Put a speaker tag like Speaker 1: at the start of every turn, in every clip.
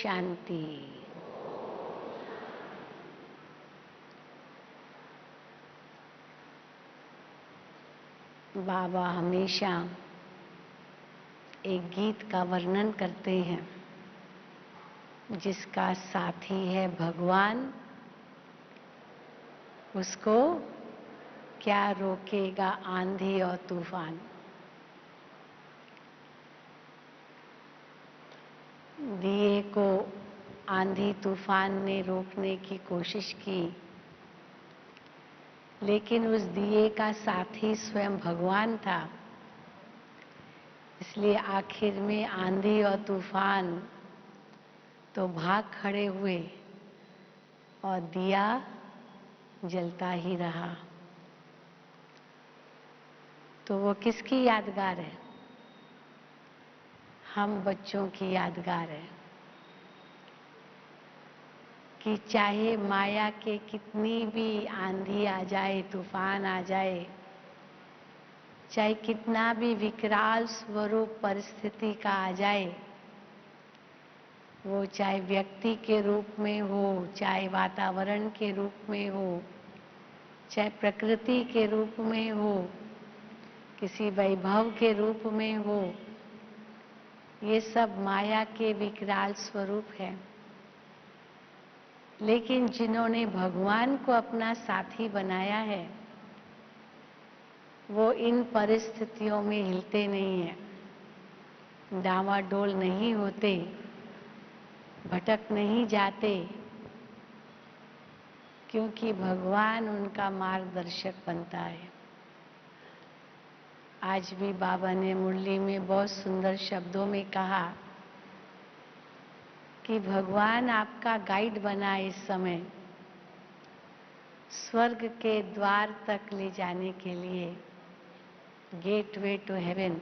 Speaker 1: शांति। बाबा हमेशा एक गीत का वर्णन करते हैं जिसका साथी है भगवान, उसको क्या रोकेगा आंधी और तूफान। दिए को आंधी तूफान ने रोकने की कोशिश की, लेकिन उस दिए का साथी स्वयं भगवान था। इसलिए आखिर में आंधी और तूफान तो भाग खड़े हुए और दिया जलता ही रहा। तो वो किसकी यादगार है? हम बच्चों की यादगार है कि चाहे माया के कितनी भी आंधी आ जाए, तूफान आ जाए, चाहे कितना भी विकराल स्वरूप परिस्थिति का आ जाए, वो चाहे व्यक्ति के रूप में हो, चाहे वातावरण के रूप में हो, चाहे प्रकृति के रूप में हो, किसी वैभव के रूप में हो, ये सब माया के विकराल स्वरूप है। लेकिन जिन्होंने भगवान को अपना साथी बनाया है, वो इन परिस्थितियों में हिलते नहीं हैं, डावाडोल नहीं होते, भटक नहीं जाते, क्योंकि भगवान उनका मार्गदर्शक बनता है। आज भी बाबा ने मुरली में बहुत सुंदर शब्दों में कहा कि भगवान आपका गाइड बना इस समय स्वर्ग के द्वार तक ले जाने के लिए, गेटवे टू हेवन।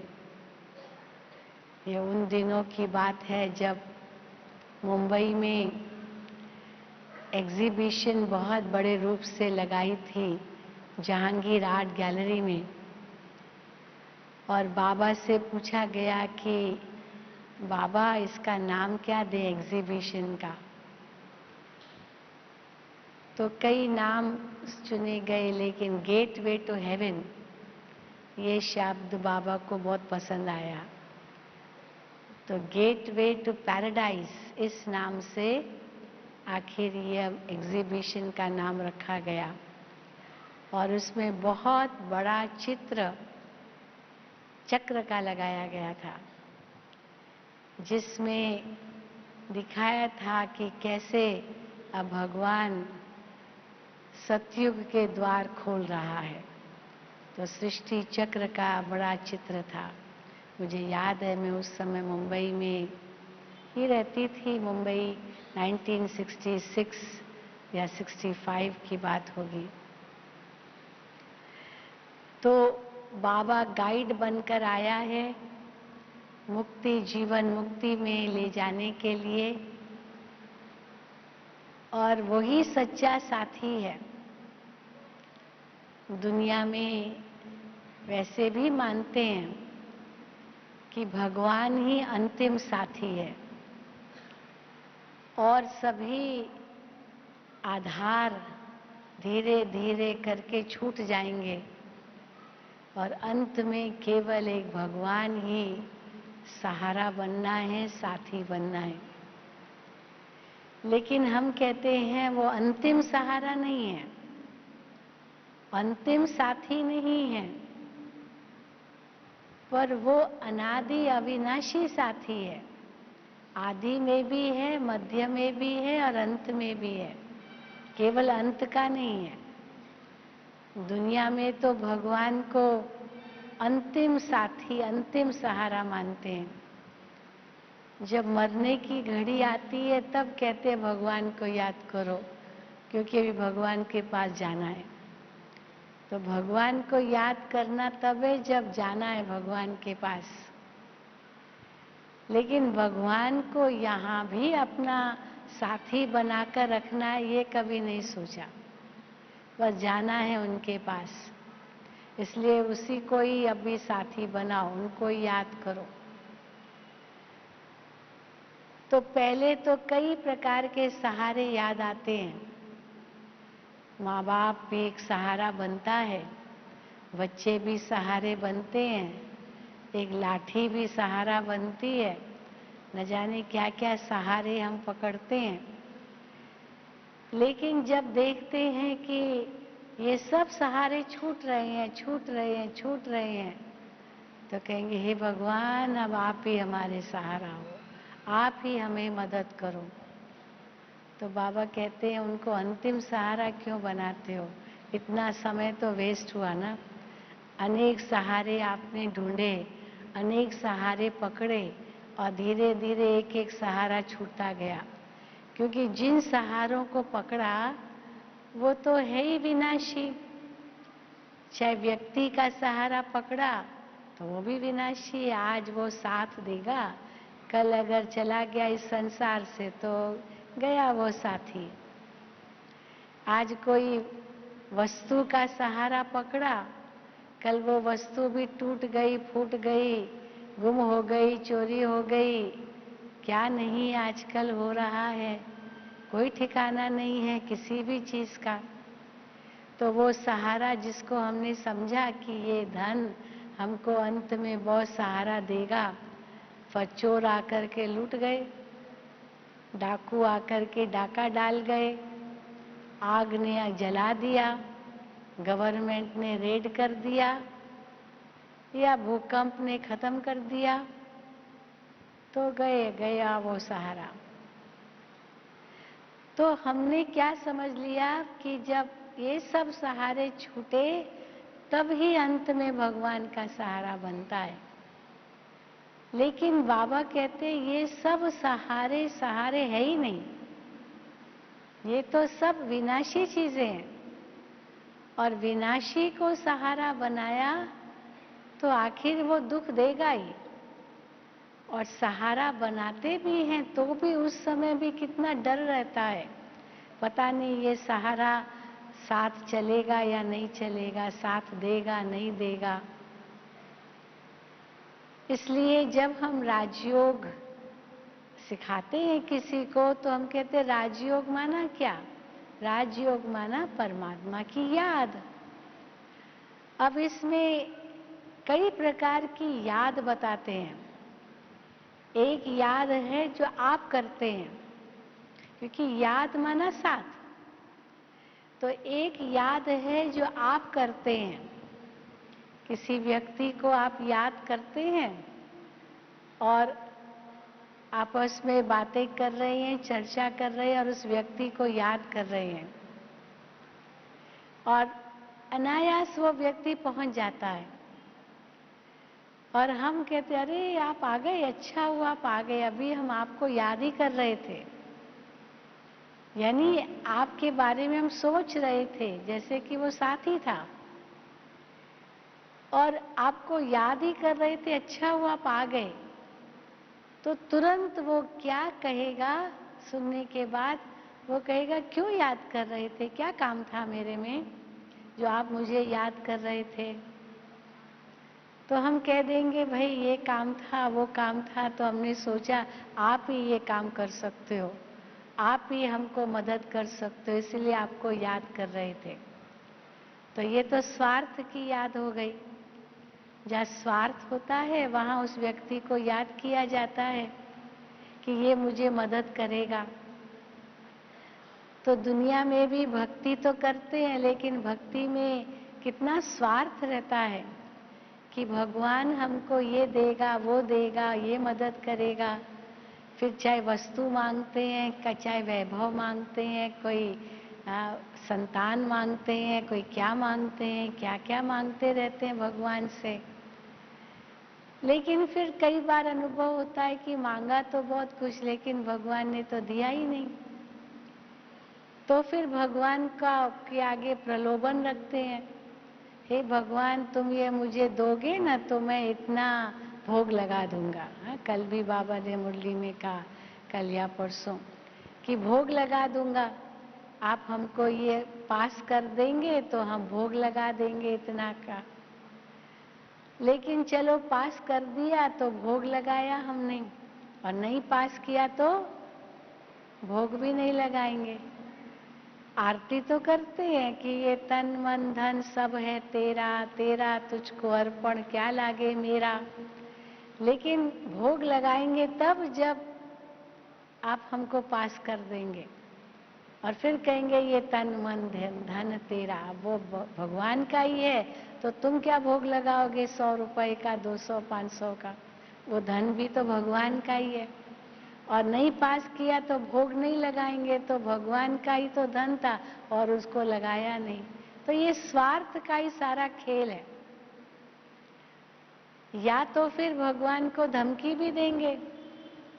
Speaker 1: ये उन दिनों की बात है जब मुंबई में एग्जीबिशन बहुत बड़े रूप से लगाई थी जहांगीर आर्ट गैलरी में, और बाबा से पूछा गया कि बाबा इसका नाम क्या दे एग्जीबिशन का। तो कई नाम चुने गए, लेकिन गेटवे टू हेवन ये शब्द बाबा को बहुत पसंद आया। तो गेटवे टू पैराडाइज इस नाम से आखिर ये एग्जीबिशन का नाम रखा गया, और उसमें बहुत बड़ा चित्र चक्र का लगाया गया था, जिसमें दिखाया था कि कैसे अब भगवान सतयुग के द्वार खोल रहा है। तो सृष्टि चक्र का बड़ा चित्र था। मुझे याद है मैं उस समय मुंबई में ही रहती थी। मुंबई 1966 या 65 की बात होगी। तो बाबा गाइड बनकर आया है मुक्ति, जीवन मुक्ति में ले जाने के लिए, और वही सच्चा साथी है। दुनिया में वैसे भी मानते हैं कि भगवान ही अंतिम साथी है और सभी आधार धीरे धीरे करके छूट जाएंगे और अंत में केवल एक भगवान ही सहारा बनना है, साथी बनना है। लेकिन हम कहते हैं वो अंतिम सहारा नहीं है, अंतिम साथी नहीं है, पर वो अनादि अविनाशी साथी है। आदि में भी है, मध्य में भी है और अंत में भी है, केवल अंत का नहीं है। दुनिया में तो भगवान को अंतिम साथी, अंतिम सहारा मानते हैं। जब मरने की घड़ी आती है तब कहते हैं भगवान को याद करो, क्योंकि अभी भगवान के पास जाना है। तो भगवान को याद करना तब है जब जाना है भगवान के पास। लेकिन भगवान को यहाँ भी अपना साथी बनाकर रखना है, ये कभी नहीं सोचा। बस जाना है उनके पास, इसलिए उसी को ही अभी साथी बनाओ, उनको ही याद करो। तो पहले तो कई प्रकार के सहारे याद आते हैं। माँ बाप भी एक सहारा बनता है, बच्चे भी सहारे बनते हैं, एक लाठी भी सहारा बनती है, न जाने क्या क्या सहारे हम पकड़ते हैं। लेकिन जब देखते हैं कि ये सब सहारे छूट रहे हैं, छूट रहे हैं, छूट रहे हैं, तो कहेंगे हे भगवान, अब आप ही हमारे सहारा हो, आप ही हमें मदद करो। तो बाबा कहते हैं उनको अंतिम सहारा क्यों बनाते हो, इतना समय तो वेस्ट हुआ ना। अनेक सहारे आपने ढूंढे, अनेक सहारे पकड़े और धीरे धीरे एक एक सहारा छूटता गया, क्योंकि जिन सहारों को पकड़ा वो तो है ही विनाशी। चाहे व्यक्ति का सहारा पकड़ा तो वो भी विनाशी है, आज वो साथ देगा, कल अगर चला गया इस संसार से तो गया वो साथी। आज कोई वस्तु का सहारा पकड़ा, कल वो वस्तु भी टूट गई, फूट गई, गुम हो गई, चोरी हो गई, क्या नहीं आजकल हो रहा है, कोई ठिकाना नहीं है किसी भी चीज का। तो वो सहारा जिसको हमने समझा कि ये धन हमको अंत में बहुत सहारा देगा, पर चोर आकर के लूट गए, डाकू आकर के डाका डाल गए, आग ने जला दिया, गवर्नमेंट ने रेड कर दिया, या भूकंप ने खत्म कर दिया, तो गया वो सहारा। तो हमने क्या समझ लिया कि जब ये सब सहारे छूटे तब ही अंत में भगवान का सहारा बनता है। लेकिन बाबा कहते ये सब सहारे सहारे है ही नहीं, ये तो सब विनाशी चीजें हैं, और विनाशी को सहारा बनाया तो आखिर वो दुख देगा ही। और सहारा बनाते भी हैं तो भी उस समय भी कितना डर रहता है, पता नहीं ये सहारा साथ चलेगा या नहीं चलेगा, साथ देगा नहीं देगा। इसलिए जब हम राजयोग सिखाते हैं किसी को तो हम कहते हैं राजयोग माना क्या, राजयोग माना परमात्मा की याद। अब इसमें कई प्रकार की याद बताते हैं। एक याद है जो आप करते हैं, क्योंकि याद माना साथ, तो एक याद है जो आप करते हैं। किसी व्यक्ति को आप याद करते हैं और आपस में बातें कर रहे हैं, चर्चा कर रहे हैं और उस व्यक्ति को याद कर रहे हैं, और अनायास वो व्यक्ति पहुंच जाता है और हम कहते हैं अरे आप आ गए, अच्छा हुआ आप आ गए, अभी हम आपको याद ही कर रहे थे। यानी आपके बारे में हम सोच रहे थे, जैसे कि वो साथी था और आपको याद ही कर रहे थे, अच्छा हुआ आप आ गए। तो तुरंत वो क्या कहेगा सुनने के बाद, वो कहेगा क्यों याद कर रहे थे, क्या काम था मेरे में जो आप मुझे याद कर रहे थे। तो हम कह देंगे भाई ये काम था, वो काम था, तो हमने सोचा आप ही ये काम कर सकते हो, आप ही हमको मदद कर सकते हो, इसलिए आपको याद कर रहे थे। तो ये तो स्वार्थ की याद हो गई। जहाँ स्वार्थ होता है वहाँ उस व्यक्ति को याद किया जाता है कि ये मुझे मदद करेगा। तो दुनिया में भी भक्ति तो करते हैं, लेकिन भक्ति में कितना स्वार्थ रहता है कि भगवान हमको ये देगा, वो देगा, ये मदद करेगा। फिर चाहे वस्तु मांगते हैं, चाहे वैभव मांगते हैं, कोई संतान मांगते हैं, कोई क्या मांगते हैं, क्या क्या मांगते रहते हैं भगवान से। लेकिन फिर कई बार अनुभव होता है कि मांगा तो बहुत कुछ, लेकिन भगवान ने तो दिया ही नहीं। तो फिर भगवान का के आगे प्रलोभन रखते हैं, हे भगवान तुम ये मुझे दोगे ना तो मैं इतना भोग लगा दूंगा। कल भी बाबा ने मुरली में कहा, कल या परसों, कि भोग लगा दूंगा, आप हमको ये पास कर देंगे तो हम भोग लगा देंगे इतना का। लेकिन चलो पास कर दिया तो भोग लगाया हमने, और नहीं पास किया तो भोग भी नहीं लगाएंगे। आरती तो करते हैं कि ये तन मन धन सब है तेरा, तेरा तुझको अर्पण क्या लागे मेरा। लेकिन भोग लगाएंगे तब जब आप हमको पास कर देंगे और फिर कहेंगे ये तन मन धन तेरा, वो भगवान का ही है, तो तुम क्या भोग लगाओगे 100 रुपए का, 200 500 का? वो धन भी तो भगवान का ही है। और नहीं पास किया तो भोग नहीं लगाएंगे, तो भगवान का ही तो धन था और उसको लगाया नहीं। तो ये स्वार्थ का ही सारा खेल है। या तो फिर भगवान को धमकी भी देंगे,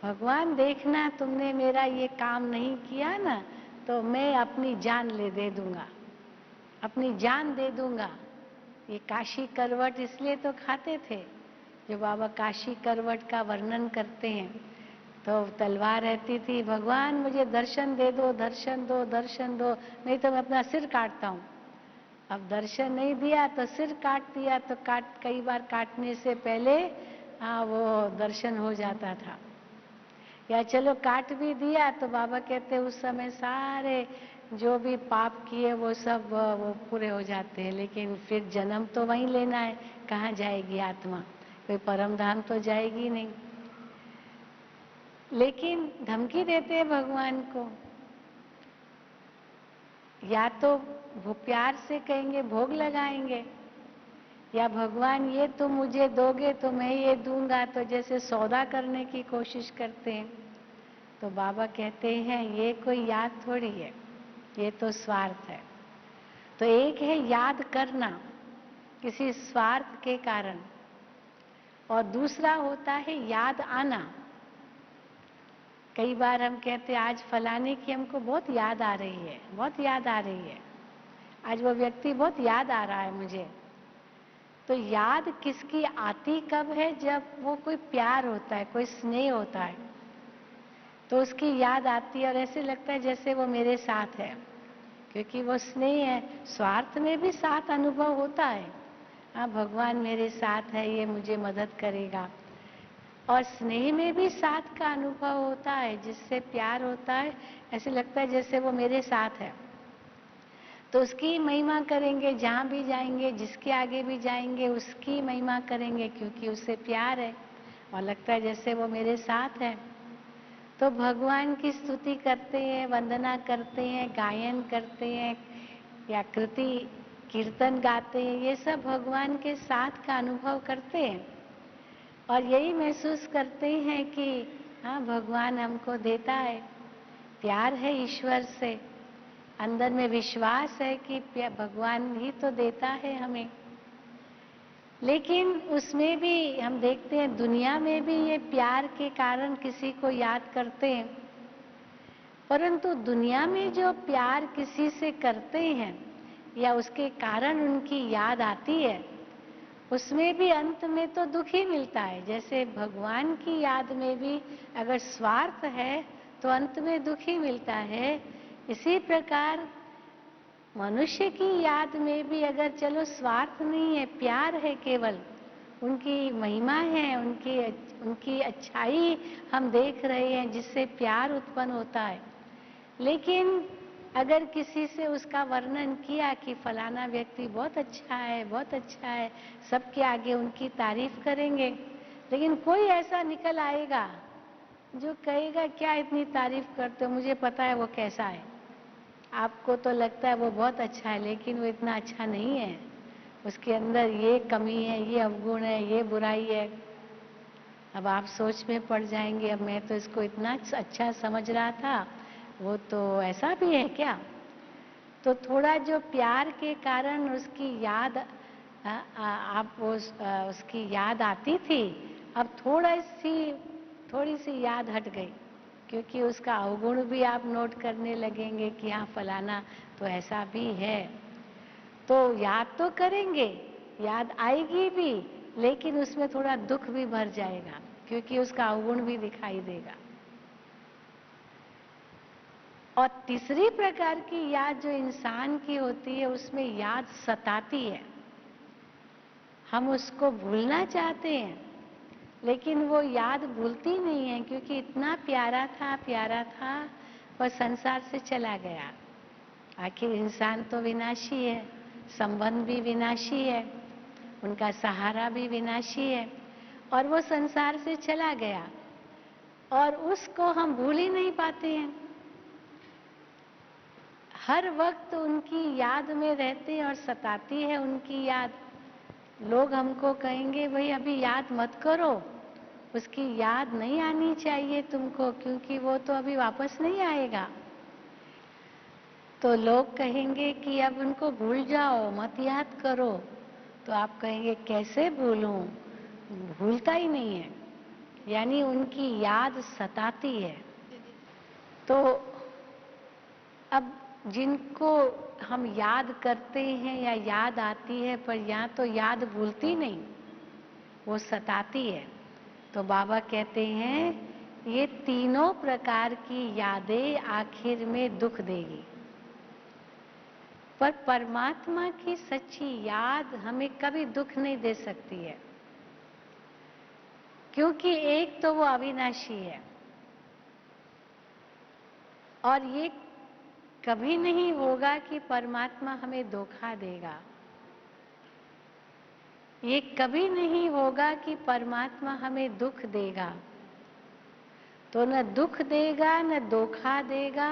Speaker 1: भगवान देखना तुमने मेरा ये काम नहीं किया ना, तो मैं अपनी जान दे दूंगा, अपनी जान दे दूंगा। ये काशी करवट इसलिए तो खाते थे। जो बाबा काशी करवट का वर्णन करते हैं, तो तलवार रहती थी, भगवान मुझे दर्शन दे दो, दर्शन दो, दर्शन दो, नहीं तो मैं अपना सिर काटता हूँ। अब दर्शन नहीं दिया तो सिर काट दिया, तो कई बार काटने से पहले वो दर्शन हो जाता था। या चलो काट भी दिया तो बाबा कहते उस समय सारे जो भी पाप किए वो सब वो पूरे हो जाते हैं। लेकिन फिर जन्म तो वहीं लेना है, कहाँ जाएगी आत्मा? कोई परम धाम तो जाएगी नहीं। लेकिन धमकी देते हैं भगवान को, या तो वो प्यार से कहेंगे भोग लगाएंगे, या भगवान ये तुम मुझे दोगे तो मैं ये दूंगा, तो जैसे सौदा करने की कोशिश करते हैं। तो बाबा कहते हैं ये कोई याद थोड़ी है, ये तो स्वार्थ है। तो एक है याद करना किसी स्वार्थ के कारण, और दूसरा होता है याद आना। कई बार हम कहते हैं आज फलाने की हमको बहुत याद आ रही है, बहुत याद आ रही है, आज वो व्यक्ति बहुत याद आ रहा है मुझे। तो याद किसकी आती कब है? जब वो कोई प्यार होता है, कोई स्नेह होता है, तो उसकी याद आती है और ऐसे लगता है जैसे वो मेरे साथ है, क्योंकि वो स्नेह है। स्वार्थ में भी साथ अनुभव होता है, हाँ भगवान मेरे साथ है, ये मुझे मदद करेगा। और स्नेह में भी साथ का अनुभव होता है, जिससे प्यार होता है, ऐसे लगता है जैसे वो मेरे साथ है। तो उसकी महिमा करेंगे, जहाँ भी जाएंगे, जिसके आगे भी जाएंगे उसकी महिमा करेंगे, क्योंकि उससे प्यार है और लगता है जैसे वो मेरे साथ है। तो भगवान की स्तुति करते हैं, वंदना करते हैं, गायन करते हैं या कृति कीर्तन गाते हैं, ये सब भगवान के साथ का अनुभव करते हैं और यही महसूस करते हैं कि हाँ भगवान हमको देता है, प्यार है ईश्वर से, अंदर में विश्वास है कि भगवान ही तो देता है हमें। लेकिन उसमें भी हम देखते हैं दुनिया में भी ये प्यार के कारण किसी को याद करते हैं, परंतु दुनिया में जो प्यार किसी से करते हैं या उसके कारण उनकी याद आती है, उसमें भी अंत में तो दुख ही मिलता है। जैसे भगवान की याद में भी अगर स्वार्थ है तो अंत में दुख ही मिलता है, इसी प्रकार मनुष्य की याद में भी अगर चलो स्वार्थ नहीं है, प्यार है, केवल उनकी महिमा है, उनकी अच्छाई हम देख रहे हैं जिससे प्यार उत्पन्न होता है। लेकिन अगर किसी से उसका वर्णन किया कि फलाना व्यक्ति बहुत अच्छा है, बहुत अच्छा है, सबके आगे उनकी तारीफ करेंगे, लेकिन कोई ऐसा निकल आएगा जो कहेगा क्या इतनी तारीफ करते हो, मुझे पता है वो कैसा है, आपको तो लगता है वो बहुत अच्छा है लेकिन वो इतना अच्छा नहीं है, उसके अंदर ये कमी है, ये अवगुण है, ये बुराई है। अब आप सोच में पड़ जाएंगे, अब मैं तो इसको इतना अच्छा समझ रहा था, वो तो ऐसा भी है क्या? तो थोड़ा जो प्यार के कारण उसकी याद आप उसकी याद आती थी, अब थोड़ी सी याद हट गई, क्योंकि उसका अवगुण भी आप नोट करने लगेंगे कि हाँ फलाना तो ऐसा भी है। तो याद तो करेंगे, याद आएगी भी, लेकिन उसमें थोड़ा दुख भी भर जाएगा, क्योंकि उसका अवगुण भी दिखाई देगा। और तीसरी प्रकार की याद जो इंसान की होती है, उसमें याद सताती है, हम उसको भूलना चाहते हैं लेकिन वो याद भूलती नहीं है, क्योंकि इतना प्यारा था वह संसार से चला गया। आखिर इंसान तो विनाशी है, संबंध भी विनाशी है, उनका सहारा भी विनाशी है, और वो संसार से चला गया और उसको हम भूल ही नहीं पाते हैं। हर वक्त उनकी याद में रहते हैं और सताती है उनकी याद। लोग हमको कहेंगे भाई अभी याद मत करो, उसकी याद नहीं आनी चाहिए तुमको, क्योंकि वो तो अभी वापस नहीं आएगा। तो लोग कहेंगे कि अब उनको भूल जाओ, मत याद करो। तो आप कहेंगे कैसे भूलूं, भूलता ही नहीं है, यानी उनकी याद सताती है। तो अब जिनको हम याद करते हैं या याद आती है, पर यहाँ तो याद भूलती नहीं, वो सताती है। तो बाबा कहते हैं ये तीनों प्रकार की यादें आखिर में दुख देगी, पर परमात्मा की सच्ची याद हमें कभी दुख नहीं दे सकती है, क्योंकि एक तो वो अविनाशी है और ये कभी नहीं होगा कि परमात्मा हमें धोखा देगा। ये कभी नहीं होगा कि परमात्मा हमें दुख देगा। तो न दुख देगा, न धोखा देगा,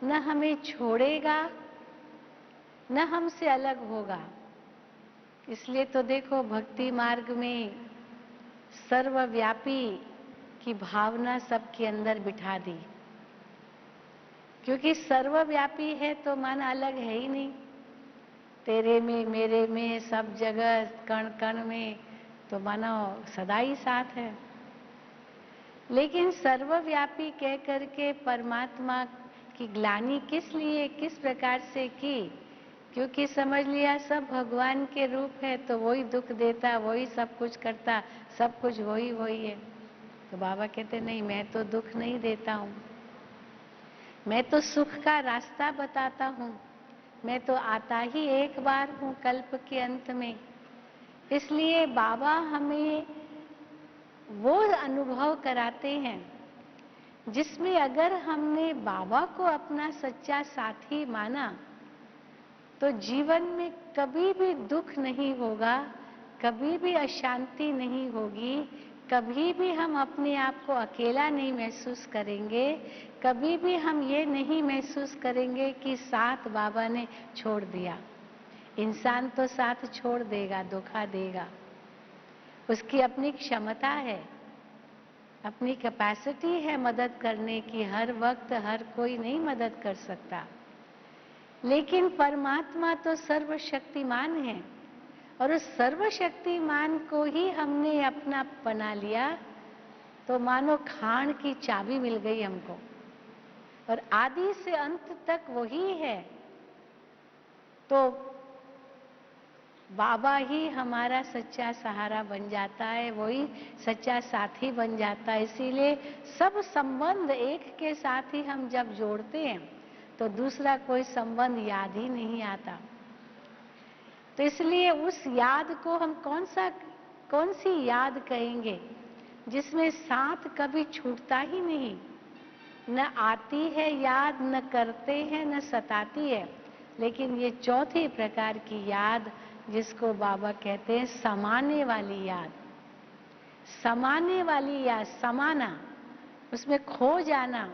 Speaker 1: न हमें छोड़ेगा, न हमसे अलग होगा। इसलिए तो देखो भक्ति मार्ग में सर्वव्यापी की भावना सबके अंदर बिठा दी, क्योंकि सर्वव्यापी है तो मन अलग है ही नहीं। तेरे में, मेरे में, सब जगह, कण कण में तो मानो सदा ही साथ है। लेकिन सर्वव्यापी कह करके परमात्मा की ग्लानि किस लिए, किस प्रकार से की? क्योंकि समझ लिया सब भगवान के रूप है, तो वही दुख देता, वही सब कुछ करता, सब कुछ वही वही है। तो बाबा कहते नहीं, मैं तो दुख नहीं देता हूँ, मैं तो सुख का रास्ता बताता हूँ, मैं तो आता ही एक बार हूँ कल्प के अंत में। इसलिए बाबा हमें वो अनुभव कराते हैं जिसमें अगर हमने बाबा को अपना सच्चा साथी माना तो जीवन में कभी भी दुख नहीं होगा, कभी भी अशांति नहीं होगी, कभी भी हम अपने आप को अकेला नहीं महसूस करेंगे, कभी भी हम ये नहीं महसूस करेंगे कि साथ बाबा ने छोड़ दिया। इंसान तो साथ छोड़ देगा, धोखा देगा, उसकी अपनी क्षमता है, अपनी कैपेसिटी है मदद करने की। हर वक्त हर कोई नहीं मदद कर सकता, लेकिन परमात्मा तो सर्वशक्तिमान है, और उस सर्वशक्तिमान को ही हमने अपना बना लिया तो मानो खान की चाबी मिल गई हमको, और आदि से अंत तक वही है। तो बाबा ही हमारा सच्चा सहारा बन जाता है, वही सच्चा साथी बन जाता है। इसीलिए सब संबंध एक के साथ ही हम जब जोड़ते हैं तो दूसरा कोई संबंध याद ही नहीं आता। तो इसलिए उस याद को हम कौन सी याद कहेंगे जिसमें साथ कभी छूटता ही नहीं, न आती है याद, न करते हैं, न सताती है। लेकिन ये चौथी प्रकार की याद जिसको बाबा कहते हैं समाने वाली याद, समाने वाली याद, समाना, उसमें खो जाना,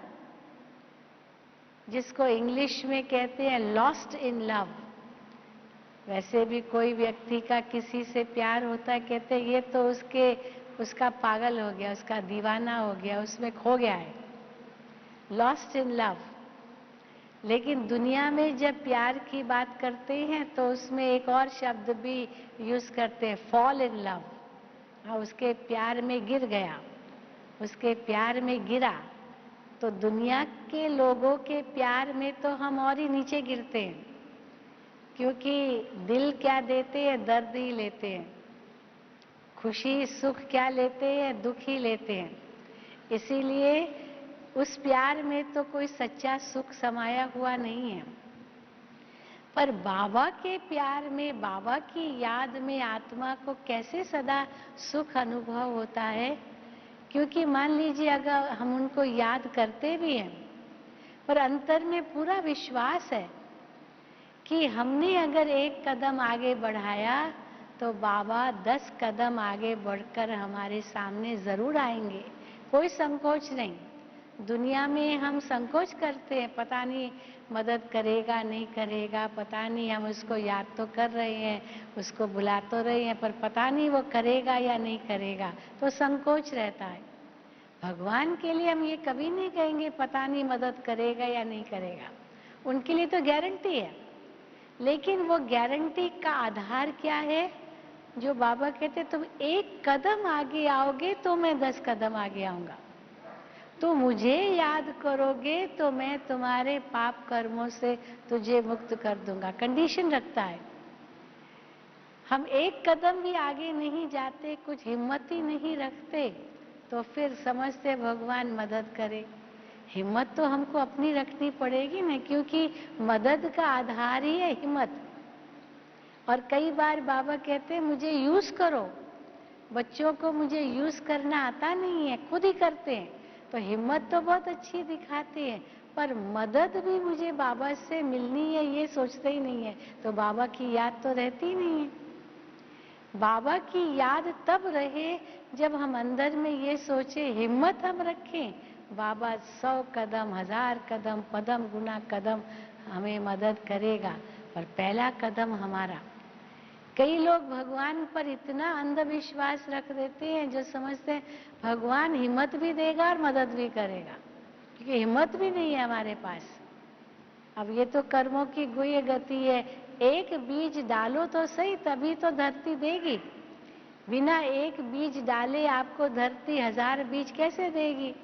Speaker 1: जिसको इंग्लिश में कहते हैं लॉस्ट इन लव। वैसे भी कोई व्यक्ति का किसी से प्यार होता है, कहते हैं ये तो उसका पागल हो गया, उसका दीवाना हो गया, उसमें खो गया है, लॉस्ट इन लव। लेकिन दुनिया में जब प्यार की बात करते हैं तो उसमें एक और शब्द भी यूज करते हैं, फॉल इन लव। हाँ, उसके प्यार में गिर गया, उसके प्यार में गिरा। तो दुनिया के लोगों के प्यार में तो हम और ही नीचे गिरते हैं, क्योंकि दिल क्या देते हैं, दर्द ही लेते हैं। खुशी सुख क्या लेते हैं, दुख ही लेते हैं। इसीलिए उस प्यार में तो कोई सच्चा सुख समाया हुआ नहीं है। पर बाबा के प्यार में, बाबा की याद में आत्मा को कैसे सदा सुख अनुभव होता है? क्योंकि मान लीजिए अगर हम उनको याद करते भी हैं, पर अंतर में पूरा विश्वास है कि हमने अगर एक कदम आगे बढ़ाया तो बाबा 10 कदम आगे बढ़कर हमारे सामने जरूर आएंगे। कोई संकोच नहीं। दुनिया में हम संकोच करते हैं, पता नहीं मदद करेगा नहीं करेगा, पता नहीं, हम उसको याद तो कर रहे हैं, उसको बुला तो रहे हैं, पर पता नहीं वो करेगा या नहीं करेगा, तो संकोच रहता है। भगवान के लिए हम ये कभी नहीं कहेंगे पता नहीं मदद करेगा या नहीं करेगा, उनके लिए तो गारंटी है। लेकिन वो गारंटी का आधार क्या है? जो बाबा कहते तुम एक कदम आगे आओगे तो मैं 10 कदम आगे आऊंगा, तो मुझे याद करोगे तो मैं तुम्हारे पाप कर्मों से तुझे मुक्त कर दूंगा। कंडीशन रखता है। हम एक कदम भी आगे नहीं जाते, कुछ हिम्मत ही नहीं रखते, तो फिर समझते भगवान मदद करे। हिम्मत तो हमको अपनी रखनी पड़ेगी ना, क्योंकि मदद का आधार ही है हिम्मत। और कई बार बाबा कहते हैं मुझे यूज करो, बच्चों को मुझे यूज करना आता नहीं है, खुद ही करते हैं, तो हिम्मत तो बहुत अच्छी दिखाते हैं, पर मदद भी मुझे बाबा से मिलनी है ये सोचते ही नहीं है, तो बाबा की याद तो रहती नहीं है। बाबा की याद तब रहे जब हम अंदर में ये सोचे, हिम्मत हम रखें, बाबा 100 कदम, 1000 कदम, पदम गुना कदम हमें मदद करेगा, पर पहला कदम हमारा। कई लोग भगवान पर इतना अंधविश्वास रख देते हैं जो समझते हैं भगवान हिम्मत भी देगा और मदद भी करेगा, क्योंकि हिम्मत भी नहीं है हमारे पास। अब ये तो कर्मों की गुह्य गति है। एक बीज डालो तो सही, तभी तो धरती देगी। बिना एक बीज डाले आपको धरती 1000 बीज कैसे देगी?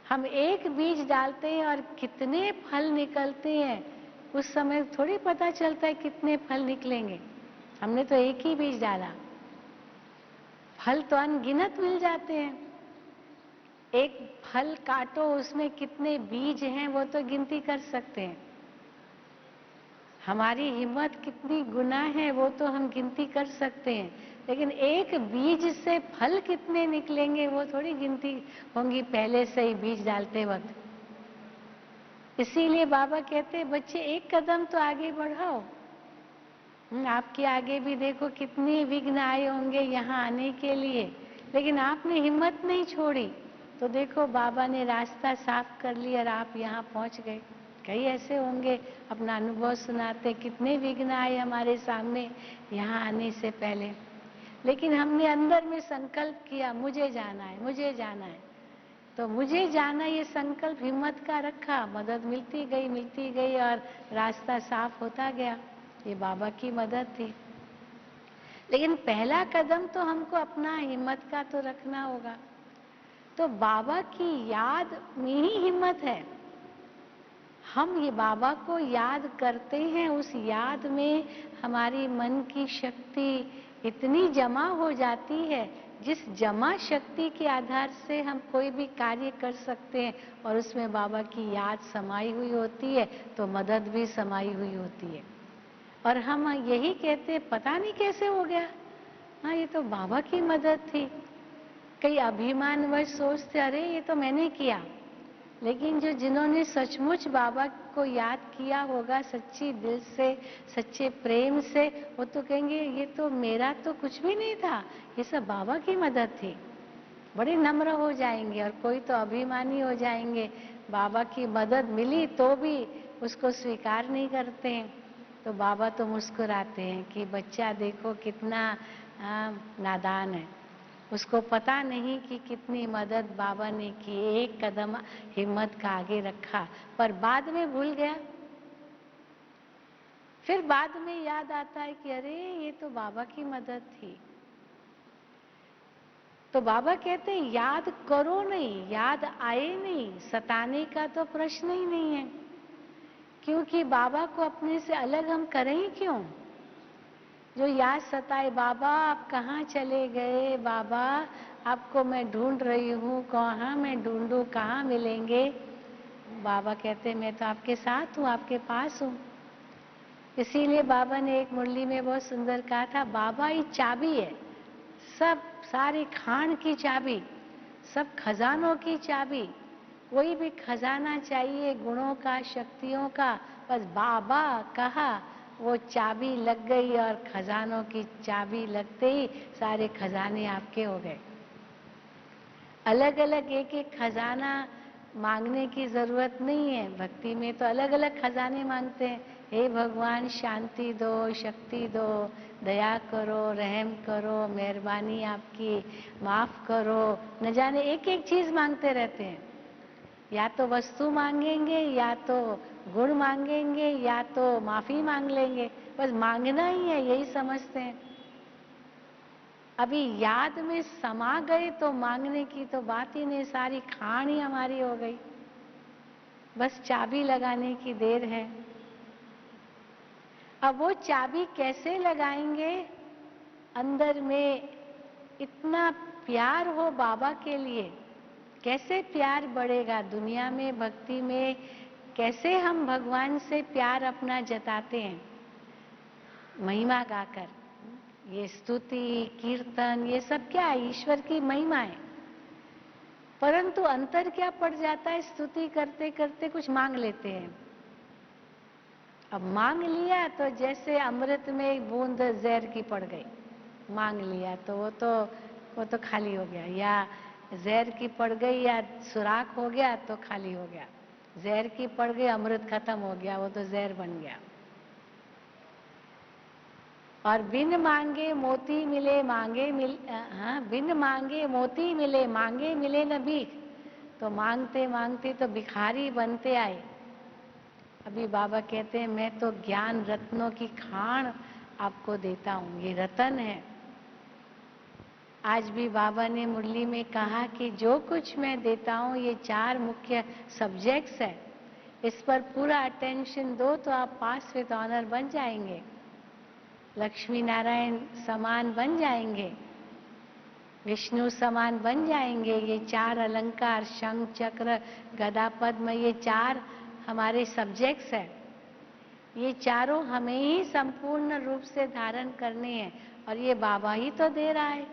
Speaker 1: हम एक बीज डालते हैं और कितने फल निकलते हैं उस समय थोड़ी पता चलता है कितने फल निकलेंगे। हमने तो एक ही बीज डाला, फल तो अनगिनत मिल जाते हैं। एक फल काटो, उसमें कितने बीज हैं वो तो गिनती कर सकते हैं। हमारी हिम्मत कितनी गुना है वो तो हम गिनती कर सकते हैं, लेकिन एक बीज से फल कितने निकलेंगे वो थोड़ी गिनती होंगी पहले से ही बीज डालते वक्त। इसीलिए बाबा कहते हैं बच्चे एक कदम तो आगे बढ़ाओ। आपके आगे भी देखो कितने विघ्न आए होंगे यहाँ आने के लिए, लेकिन आपने हिम्मत नहीं छोड़ी, तो देखो बाबा ने रास्ता साफ कर लिया और आप यहाँ पहुँच गए। कई ऐसे होंगे अपना अनुभव सुनाते, कितने विघ्न आए हमारे सामने यहाँ आने से पहले, लेकिन हमने अंदर में संकल्प किया मुझे जाना है, मुझे जाना है, तो मुझे जाना ये संकल्प हिम्मत का रखा, मदद मिलती गई और रास्ता साफ होता गया। ये बाबा की मदद थी। लेकिन पहला कदम तो हमको अपना हिम्मत का तो रखना होगा। तो बाबा की याद में ही हिम्मत है। हम ये बाबा को याद करते हैं, उस याद में हमारी मन की शक्ति इतनी जमा हो जाती है, जिस जमा शक्ति के आधार से हम कोई भी कार्य कर सकते हैं, और उसमें बाबा की याद समाई हुई होती है, तो मदद भी समाई हुई होती है। और हम यही कहते पता नहीं कैसे हो गया, हाँ ये तो बाबा की मदद थी। कई अभिमानवश सोचते अरे ये तो मैंने किया, लेकिन जिन्होंने सचमुच बाबा को याद किया होगा सच्ची दिल से, सच्चे प्रेम से, वो तो कहेंगे ये तो मेरा तो कुछ भी नहीं था, ये सब बाबा की मदद थी। बड़े नम्र हो जाएंगे। और कोई तो अभिमानी हो जाएंगे, बाबा की मदद मिली तो भी उसको स्वीकार नहीं करते हैं। तो बाबा तो मुस्कुराते हैं कि बच्चा देखो कितना नादान है, उसको पता नहीं कि कितनी मदद बाबा ने की, एक कदम हिम्मत का आगे रखा, पर बाद में भूल गया। फिर बाद में याद आता है कि अरे ये तो बाबा की मदद थी। तो बाबा कहते हैं याद करो नहीं, याद आए नहीं, सताने का तो प्रश्न ही नहीं है, क्योंकि बाबा को अपने से अलग हम करें ही क्यों? जो याद सताए, बाबा आप कहाँ चले गए, बाबा आपको मैं ढूंढ रही हूँ, कहाँ मैं ढूंढूं, कहाँ मिलेंगे? बाबा कहते हैं मैं तो आपके साथ हूँ, आपके पास हूँ। इसीलिए बाबा ने एक मुरली में बहुत सुंदर कहा था, बाबा ही चाबी है, सब सारी खान की चाबी, सब खजानों की चाबी। कोई भी खजाना चाहिए गुणों का, शक्तियों का, बस बाबा कहा वो चाबी लग गई, और खजानों की चाबी लगते ही सारे खजाने आपके हो गए। अलग अलग एक एक खजाना मांगने की जरूरत नहीं है। भक्ति में तो अलग अलग खजाने मांगते हैं। हे भगवान शांति दो, शक्ति दो, दया करो, रहम करो, मेहरबानी आपकी, माफ करो, न जाने एक एक चीज मांगते रहते हैं। या तो वस्तु मांगेंगे, या तो गुण मांगेंगे, या तो माफी मांग लेंगे, बस मांगना ही है, यही समझते हैं। अभी याद में समा गए तो मांगने की तो बात ही नहीं, सारी खान ही हमारी हो गई, बस चाबी लगाने की देर है। अब वो चाबी कैसे लगाएंगे? अंदर में इतना प्यार हो बाबा के लिए, कैसे प्यार बढ़ेगा? दुनिया में भक्ति में कैसे हम भगवान से प्यार अपना जताते हैं? महिमा गाकर, ये स्तुति कीर्तन ये सब क्या है? ईश्वर की महिमा है। परंतु अंतर क्या पड़ जाता है? स्तुति करते करते कुछ मांग लेते हैं। अब मांग लिया तो जैसे अमृत में एक बूंद जहर की पड़ गई, मांग लिया तो वो तो खाली हो गया, या जहर की पड़ गई या सुराख हो गया तो खाली हो गया। जहर की पड़ गई, अमृत खत्म हो गया, वो तो जहर बन गया। और बिन मांगे मोती मिले, बिन मांगे मोती मिले, मांगे मिले न भीख। तो मांगते मांगते तो भिखारी बनते आए। अभी बाबा कहते हैं मैं तो ज्ञान रत्नों की खान आपको देता हूं, ये रतन है। आज भी बाबा ने मुरली में कहा कि जो कुछ मैं देता हूं ये 4 मुख्य सब्जेक्ट्स है, इस पर पूरा अटेंशन दो तो आप पास विद ऑनर बन जाएंगे, लक्ष्मी नारायण समान बन जाएंगे, विष्णु समान बन जाएंगे। ये 4 अलंकार, शंख चक्र गदा पद्म, ये 4 हमारे सब्जेक्ट्स है। ये चारों हमें ही संपूर्ण रूप से धारण करने हैं, और ये बाबा ही तो दे रहा है।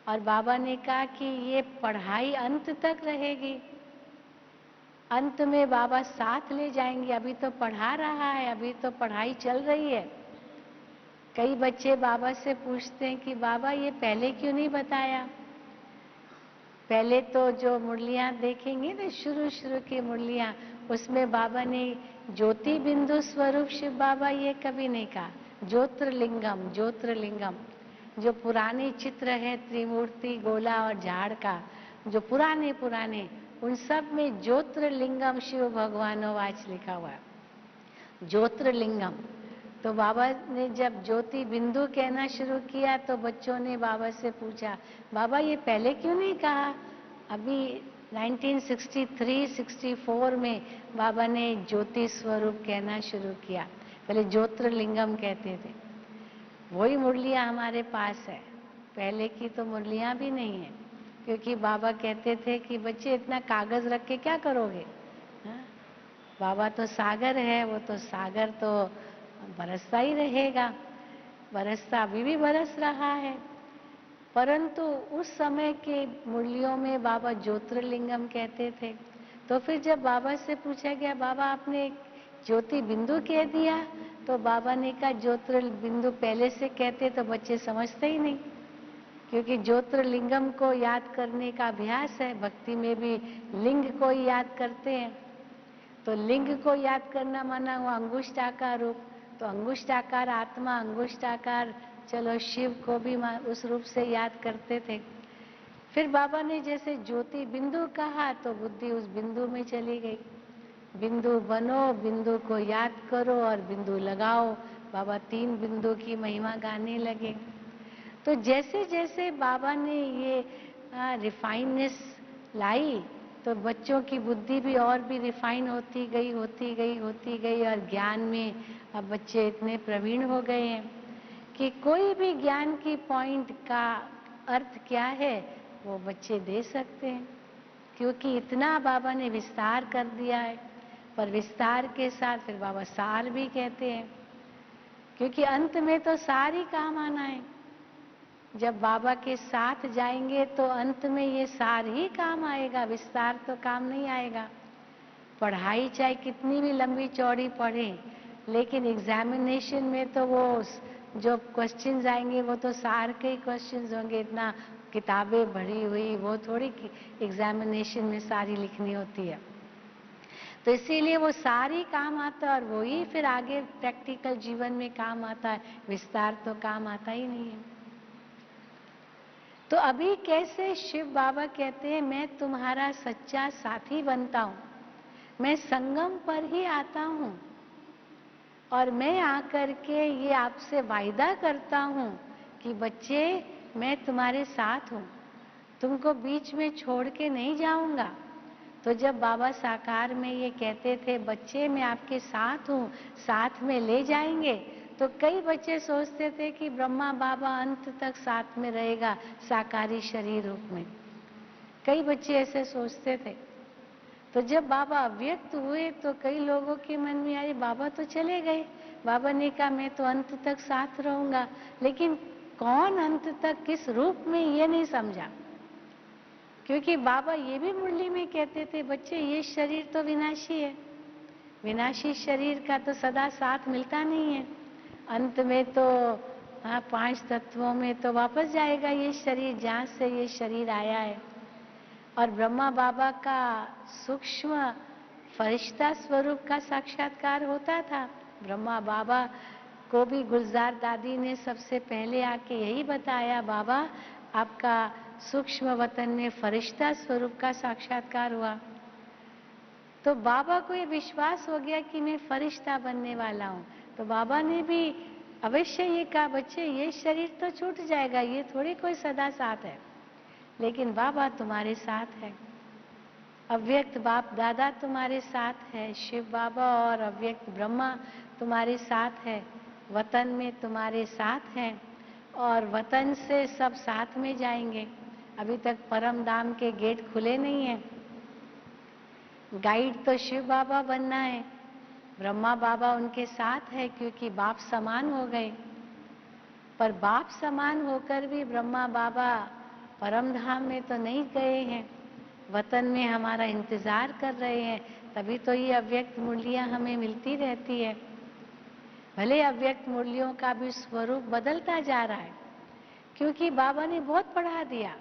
Speaker 1: और बाबा ने कहा कि ये पढ़ाई अंत तक रहेगी, अंत में बाबा साथ ले जाएंगे। अभी तो पढ़ा रहा है, अभी तो पढ़ाई चल रही है। कई बच्चे बाबा से पूछते हैं कि बाबा ये पहले क्यों नहीं बताया? पहले तो जो मुरलियां देखेंगे ना, शुरू शुरू की मुरलियां, उसमें बाबा ने ज्योति बिंदु स्वरूप शिव बाबा ये कभी नहीं कहा। ज्योतिर्लिंगम, ज्योतिर्लिंगम, जो पुराने चित्र है त्रिमूर्ति गोला और झाड़ का, जो पुराने पुराने, उन सब में ज्योतिर्लिंगम शिव भगवानोवाच लिखा हुआ है, ज्योतिर्लिंगम। तो बाबा ने जब ज्योति बिंदु कहना शुरू किया तो बच्चों ने बाबा से पूछा, बाबा ये पहले क्यों नहीं कहा? अभी 1963-64 में बाबा ने ज्योति स्वरूप कहना शुरू किया, पहले ज्योतिर्लिंगम कहते थे। वही मुरलियां हमारे पास है, पहले की तो मुरलियां भी नहीं है, क्योंकि बाबा कहते थे कि बच्चे इतना कागज रख के क्या करोगे? हा? बाबा तो सागर है, वो तो सागर तो बरसता ही रहेगा, बरसता अभी भी बरस रहा है। परंतु उस समय के मुरलियों में बाबा ज्योतिर्लिंगम कहते थे। तो फिर जब बाबा से पूछा गया, बाबा आपने ज्योति बिंदु कह दिया, तो बाबा ने कहा ज्योतिर्बिंदु पहले से कहते तो बच्चे समझते ही नहीं, क्योंकि ज्योतिर्लिंगम को याद करने का अभ्यास है। भक्ति में भी लिंग को ही याद करते हैं, तो लिंग को याद करना माना हुआ अंगुष्ठाकार रूप, तो अंगुष्ठाकार आत्मा, अंगुष्ठाकार चलो शिव को भी उस रूप से याद करते थे। फिर बाबा ने जैसे ज्योति बिंदु कहा तो बुद्धि उस बिंदु में चली गई। बिंदु बनो, बिंदु को याद करो और बिंदु लगाओ। बाबा 3 बिंदु की महिमा गाने लगे। तो जैसे जैसे बाबा ने ये रिफाइननेस लाई तो बच्चों की बुद्धि भी और भी रिफाइन होती गई, होती गई, होती गई, और ज्ञान में अब बच्चे इतने प्रवीण हो गए हैं कि कोई भी ज्ञान की पॉइंट का अर्थ क्या है वो बच्चे दे सकते हैं, क्योंकि इतना बाबा ने विस्तार कर दिया है। पर विस्तार के साथ फिर बाबा सार भी कहते हैं, क्योंकि अंत में तो सार ही काम आना है। जब बाबा के साथ जाएंगे तो अंत में ये सार ही काम आएगा, विस्तार तो काम नहीं आएगा। पढ़ाई चाहे कितनी भी लंबी चौड़ी पढ़े, लेकिन एग्जामिनेशन में तो वो जो क्वेश्चंस आएंगे वो तो सार के ही क्वेश्चंस होंगे। इतना किताबें भरी हुई वो थोड़ी एग्जामिनेशन में सारी लिखनी होती है। तो इसीलिए वो सारी काम आता है और वो ही फिर आगे प्रैक्टिकल जीवन में काम आता है, विस्तार तो काम आता ही नहीं है। तो अभी कैसे शिव बाबा कहते हैं मैं तुम्हारा सच्चा साथी बनता हूं, मैं संगम पर ही आता हूं और मैं आकर के ये आपसे वायदा करता हूं कि बच्चे मैं तुम्हारे साथ हूं, तुमको बीच में छोड़ के नहीं जाऊंगा। तो जब बाबा साकार में ये कहते थे बच्चे मैं आपके साथ हूँ, साथ में ले जाएंगे, तो कई बच्चे सोचते थे कि ब्रह्मा बाबा अंत तक साथ में रहेगा साकारी शरीर रूप में। कई बच्चे ऐसे सोचते थे। तो जब बाबा अव्यक्त हुए तो कई लोगों के मन में आई बाबा तो चले गए, बाबा ने कहा मैं तो अंत तक साथ रहूंगा, लेकिन कौन अंत तक किस रूप में ये नहीं समझा। क्योंकि बाबा ये भी मुरली में कहते थे बच्चे ये शरीर तो विनाशी है, विनाशी शरीर का तो सदा साथ मिलता नहीं है, अंत में तो हाँ 5 तत्वों में तो वापस जाएगा ये शरीर जहाँ से ये शरीर आया है। और ब्रह्मा बाबा का सूक्ष्म फरिश्ता स्वरूप का साक्षात्कार होता था। ब्रह्मा बाबा को भी गुलजार दादी ने सबसे पहले आके यही बताया, बाबा आपका सूक्ष्म वतन में फरिश्ता स्वरूप का साक्षात्कार हुआ। तो बाबा को ये विश्वास हो गया कि मैं फरिश्ता बनने वाला हूँ। तो बाबा ने भी अवश्य ये कहा बच्चे ये शरीर तो छूट जाएगा, ये थोड़ी कोई सदा साथ है, लेकिन बाबा तुम्हारे साथ है, अव्यक्त बाप दादा तुम्हारे साथ है, शिव बाबा और अव्यक्त ब्रह्मा तुम्हारे साथ है, वतन में तुम्हारे साथ हैं और वतन से सब साथ में जाएंगे। अभी तक परम धाम के गेट खुले नहीं हैं। गाइड तो शिव बाबा बनना है, ब्रह्मा बाबा उनके साथ है क्योंकि बाप समान हो गए। पर बाप समान होकर भी ब्रह्मा बाबा परम धाम में तो नहीं गए हैं, वतन में हमारा इंतजार कर रहे हैं। तभी तो ये अव्यक्त मुरलियां हमें मिलती रहती है। भले अव्यक्त मुरलियों का भी स्वरूप बदलता जा रहा है, क्योंकि बाबा ने बहुत पढ़ा दिया,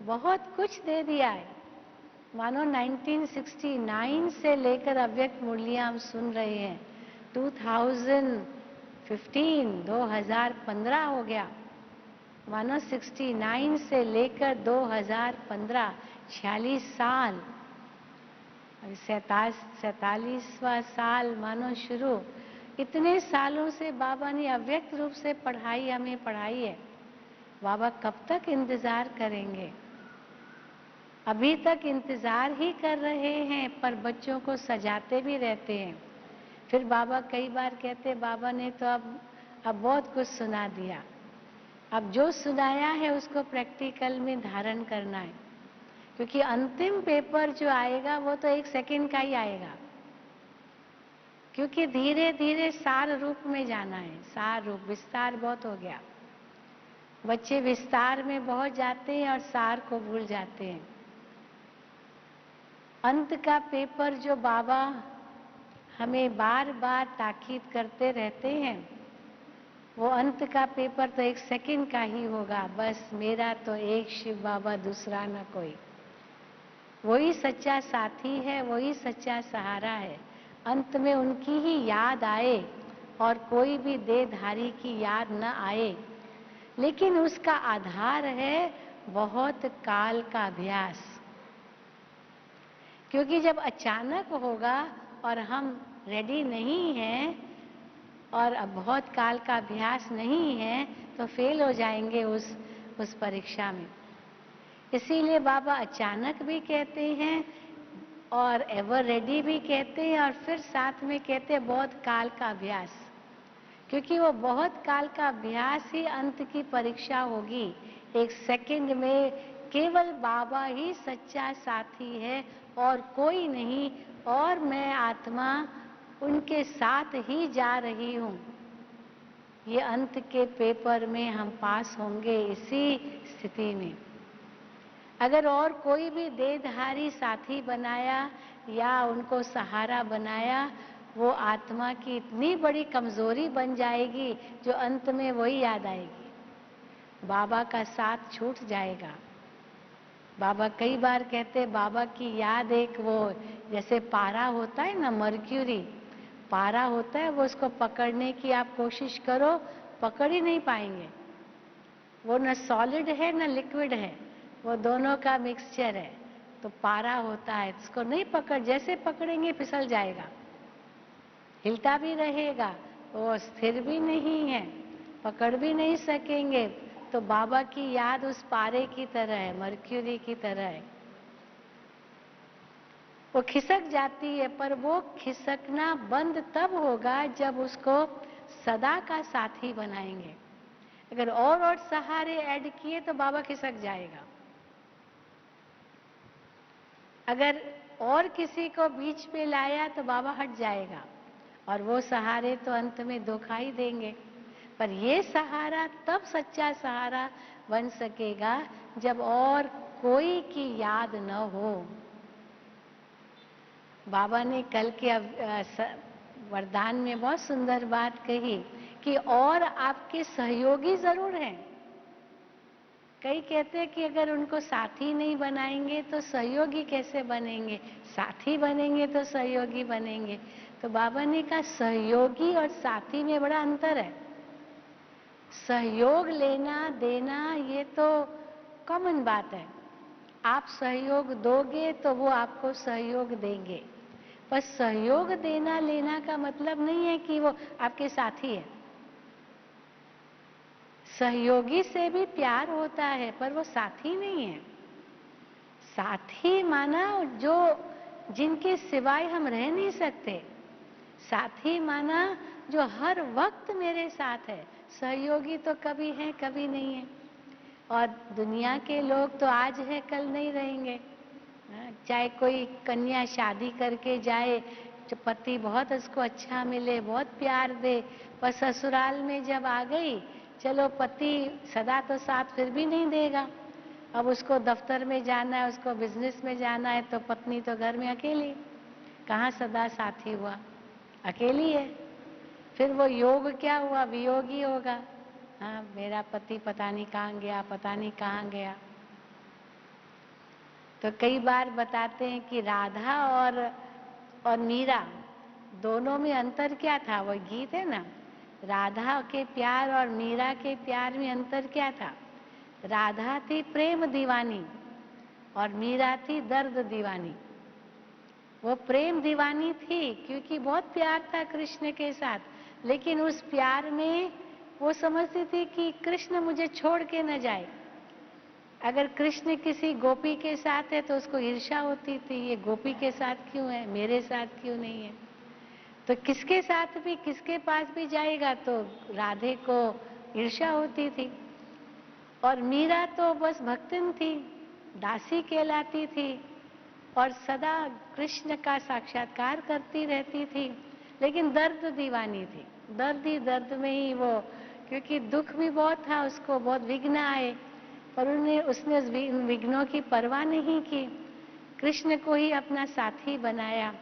Speaker 1: बहुत कुछ दे दिया है। मानो 1969 से लेकर अव्यक्त मुरलियां हम सुन रहे हैं। 2015 हो गया, मानो 69 से लेकर 2015 46 साल, 47वां साल मानो शुरू। इतने सालों से बाबा ने अव्यक्त रूप से पढ़ाई हमें पढ़ाई है। बाबा कब तक इंतजार करेंगे? अभी तक इंतजार ही कर रहे हैं, पर बच्चों को सजाते भी रहते हैं। फिर बाबा कई बार कहते बाबा ने तो अब बहुत कुछ सुना दिया, अब जो सुनाया है उसको प्रैक्टिकल में धारण करना है, क्योंकि अंतिम पेपर जो आएगा वो तो 1 सेकंड का ही आएगा, क्योंकि धीरे धीरे सार रूप में जाना है। सार रूप, विस्तार बहुत हो गया, बच्चे विस्तार में बहुत जाते हैं और सार को भूल जाते हैं। अंत का पेपर जो बाबा हमें बार बार ताकीद करते रहते हैं, वो अंत का पेपर तो 1 सेकंड का ही होगा। बस मेरा तो एक शिव बाबा, दूसरा न कोई, वही सच्चा साथी है, वही सच्चा सहारा है। अंत में उनकी ही याद आए और कोई भी देहधारी की याद न आए, लेकिन उसका आधार है बहुत काल का अभ्यास। क्योंकि जब अचानक होगा और हम रेडी नहीं हैं और अब बहुत काल का अभ्यास नहीं है तो फेल हो जाएंगे उस परीक्षा में। इसीलिए बाबा अचानक भी कहते हैं और एवर रेडी भी कहते हैं और फिर साथ में कहते हैं बहुत काल का अभ्यास, क्योंकि वो बहुत काल का अभ्यास ही अंत की परीक्षा होगी। 1 सेकंड में केवल बाबा ही सच्चा साथी है और कोई नहीं, और मैं आत्मा उनके साथ ही जा रही हूँ। ये अंत के पेपर में हम पास होंगे इसी स्थिति में। अगर और कोई भी देहधारी साथी बनाया या उनको सहारा बनाया, वो आत्मा की इतनी बड़ी कमजोरी बन जाएगी जो अंत में वही याद आएगी, बाबा का साथ छूट जाएगा। बाबा कई बार कहते, बाबा की याद एक वो जैसे पारा होता है ना, मर्क्यूरी पारा होता है, वो उसको पकड़ने की आप कोशिश करो, पकड़ ही नहीं पाएंगे। वो न सॉलिड है न लिक्विड है, वो दोनों का मिक्सचर है। तो पारा होता है, इसको नहीं पकड़, जैसे पकड़ेंगे फिसल जाएगा, हिलता भी रहेगा, वो स्थिर भी नहीं है, पकड़ भी नहीं सकेंगे। तो बाबा की याद उस पारे की तरह है, मर्क्यूरी की तरह है। वो खिसक जाती है, पर वो खिसकना बंद तब होगा जब उसको सदा का साथी बनाएंगे। अगर और सहारे ऐड किए तो बाबा खिसक जाएगा। अगर और किसी को बीच में लाया तो बाबा हट जाएगा, और वो सहारे तो अंत में धोखा ही देंगे। पर ये सहारा तब सच्चा सहारा बन सकेगा जब और कोई की याद न हो। बाबा ने कल के वरदान में बहुत सुंदर बात कही कि और आपके सहयोगी जरूर हैं। कई कहते हैं कि अगर उनको साथी नहीं बनाएंगे तो सहयोगी कैसे बनेंगे, साथी बनेंगे तो सहयोगी बनेंगे। तो बाबा ने कहा सहयोगी और साथी में बड़ा अंतर है। सहयोग लेना देना ये तो कॉमन बात है, आप सहयोग दोगे तो वो आपको सहयोग देंगे। पर सहयोग देना लेना का मतलब नहीं है कि वो आपके साथी है। सहयोगी से भी प्यार होता है, पर वो साथी नहीं है। साथी माना जो जिनके सिवाय हम रह नहीं सकते, साथी माना जो हर वक्त मेरे साथ है। सहयोगी तो कभी है कभी नहीं है, और दुनिया के लोग तो आज है कल नहीं रहेंगे। चाहे कोई कन्या शादी करके जाए, जो पति बहुत उसको अच्छा मिले, बहुत प्यार दे, पर ससुराल में जब आ गई, चलो पति सदा तो साथ फिर भी नहीं देगा। अब उसको दफ्तर में जाना है, उसको बिजनेस में जाना है, तो पत्नी तो घर में अकेली, कहाँ सदा साथी हुआ, अकेली है। फिर वो योग क्या हुआ, वियोगी होगा। हाँ, मेरा पति पता नहीं कहाँ गया, पता नहीं कहाँ गया। तो कई बार बताते हैं कि राधा और मीरा दोनों में अंतर क्या था। वो गीत है ना, राधा के प्यार और मीरा के प्यार में अंतर क्या था। राधा थी प्रेम दीवानी और मीरा थी दर्द दीवानी। वो प्रेम दीवानी थी क्योंकि बहुत प्यार था कृष्ण के साथ, लेकिन उस प्यार में वो समझती थी कि कृष्ण मुझे छोड़ के न जाए। अगर कृष्ण किसी गोपी के साथ है तो उसको ईर्ष्या होती थी, ये गोपी के साथ क्यों है, मेरे साथ क्यों नहीं है। तो किसके साथ भी, किसके पास भी जाएगा तो राधे को ईर्ष्या होती थी। और मीरा तो बस भक्तिन थी, दासी कहलाती थी और सदा कृष्ण का साक्षात्कार करती रहती थी, लेकिन दर्द दीवानी थी। दर्द ही दर्द में ही वो, क्योंकि दुख भी बहुत था उसको, बहुत विघ्न आए, पर उसने उस विघ्नों की परवाह नहीं की। कृष्ण को ही अपना साथी बनाया,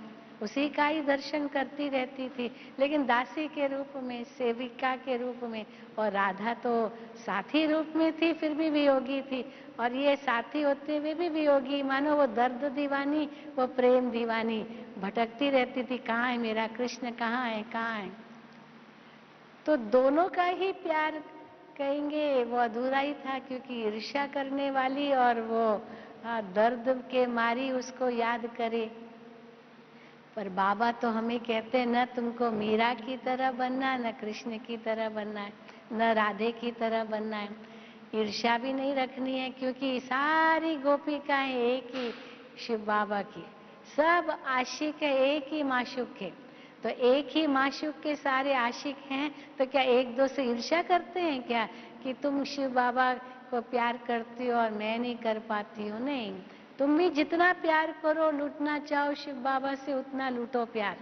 Speaker 1: उसी का ही दर्शन करती रहती थी, लेकिन दासी के रूप में, सेविका के रूप में। और राधा तो साथी रूप में थी, फिर भी वियोगी थी। और ये साथी होते हुए भी वियोगी, मानो वो दर्द दीवानी, वो प्रेम दीवानी, भटकती रहती थी, कहाँ है मेरा कृष्ण, कहाँ है, कहाँ है। तो दोनों का ही प्यार कहेंगे वो अधूरा ही था, क्योंकि ईर्ष्या करने वाली और वो दर्द के मारी उसको याद करे। पर बाबा तो हमें कहते हैं न तुमको मीरा की तरह बनना, न कृष्ण की तरह बनना है, न राधे की तरह बनना है। ईर्ष्या भी नहीं रखनी है, क्योंकि सारी गोपिकाएं एक ही शिव बाबा की, सब आशिक है एक ही माशूक के। तो एक ही माशूक के सारे आशिक हैं, तो क्या एक दो से ईर्ष्या करते हैं क्या कि तुम शिव बाबा को प्यार करती हो और मैं नहीं कर पाती हूँ, नहीं। तुम भी जितना प्यार करो, लूटना चाहो शिव बाबा से उतना लूटो प्यार,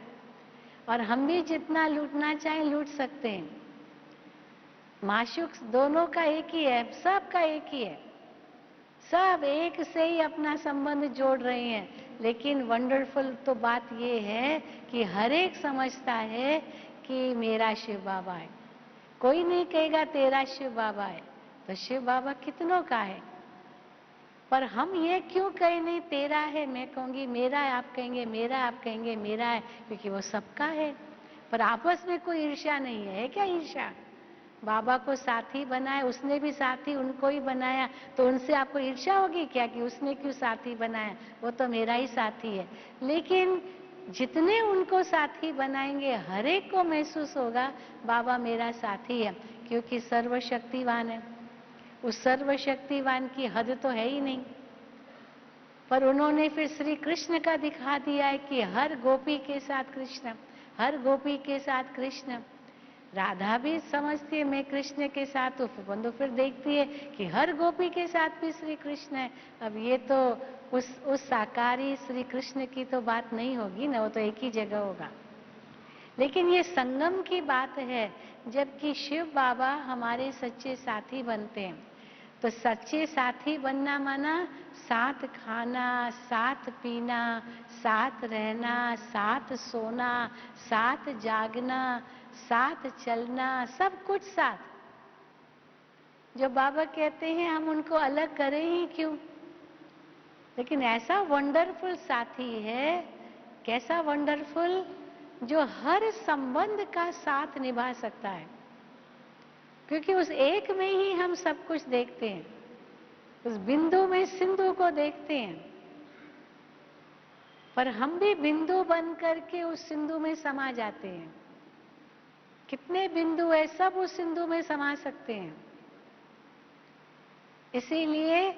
Speaker 1: और हम भी जितना लूटना चाहें लूट सकते हैं। माशूक दोनों का एक ही है, सबका एक ही है, सब एक से ही अपना संबंध जोड़ रहे हैं। लेकिन वंडरफुल तो बात ये है कि हर एक समझता है कि मेरा शिव बाबा है। कोई नहीं कहेगा तेरा शिव बाबा है, तो शिव बाबा कितनों का है। पर हम ये क्यों कहें नहीं तेरा है, मैं कहूंगी मेरा है, आप कहेंगे मेरा, आप कहेंगे मेरा है, क्योंकि वो सबका है। पर आपस में कोई ईर्ष्या नहीं है क्या? ईर्ष्या? बाबा को साथी बनाया, उसने भी साथी उनको ही बनाया, तो उनसे आपको ईर्ष्या होगी क्या कि उसने क्यों साथी बनाया? वो तो मेरा ही साथी है। लेकिन जितने उनको साथी बनाएंगे हर एक को महसूस होगा बाबा मेरा साथी है, क्योंकि सर्वशक्तिवान है। उस सर्वशक्तिवान की हद तो है ही नहीं। पर उन्होंने फिर श्री कृष्ण का दिखा दिया है कि हर गोपी के साथ कृष्ण, हर गोपी के साथ कृष्ण। राधा भी समझती है मैं कृष्ण के साथ हूँ, बंधु फिर देखती है कि हर गोपी के साथ भी श्री कृष्ण है। अब ये तो उस साकारी श्री कृष्ण की तो बात नहीं होगी ना, वो तो एक ही जगह होगा। लेकिन ये संगम की बात है, जबकि शिव बाबा हमारे सच्चे साथी बनते हैं। तो सच्चे साथी बनना माना साथ खाना, साथ पीना, साथ रहना, साथ सोना, साथ जागना, साथ चलना, सब कुछ साथ। जो बाबा कहते हैं हम उनको अलग करें ही क्यों। लेकिन ऐसा वंडरफुल साथी है, कैसा वंडरफुल, जो हर संबंध का साथ निभा सकता है। क्योंकि उस एक में ही हम सब कुछ देखते हैं, उस बिंदु में सिंधु को देखते हैं। पर हम भी बिंदु बन करके उस सिंधु में समा जाते हैं। कितने बिंदु है, सब उस सिंधु में समा सकते हैं। इसीलिए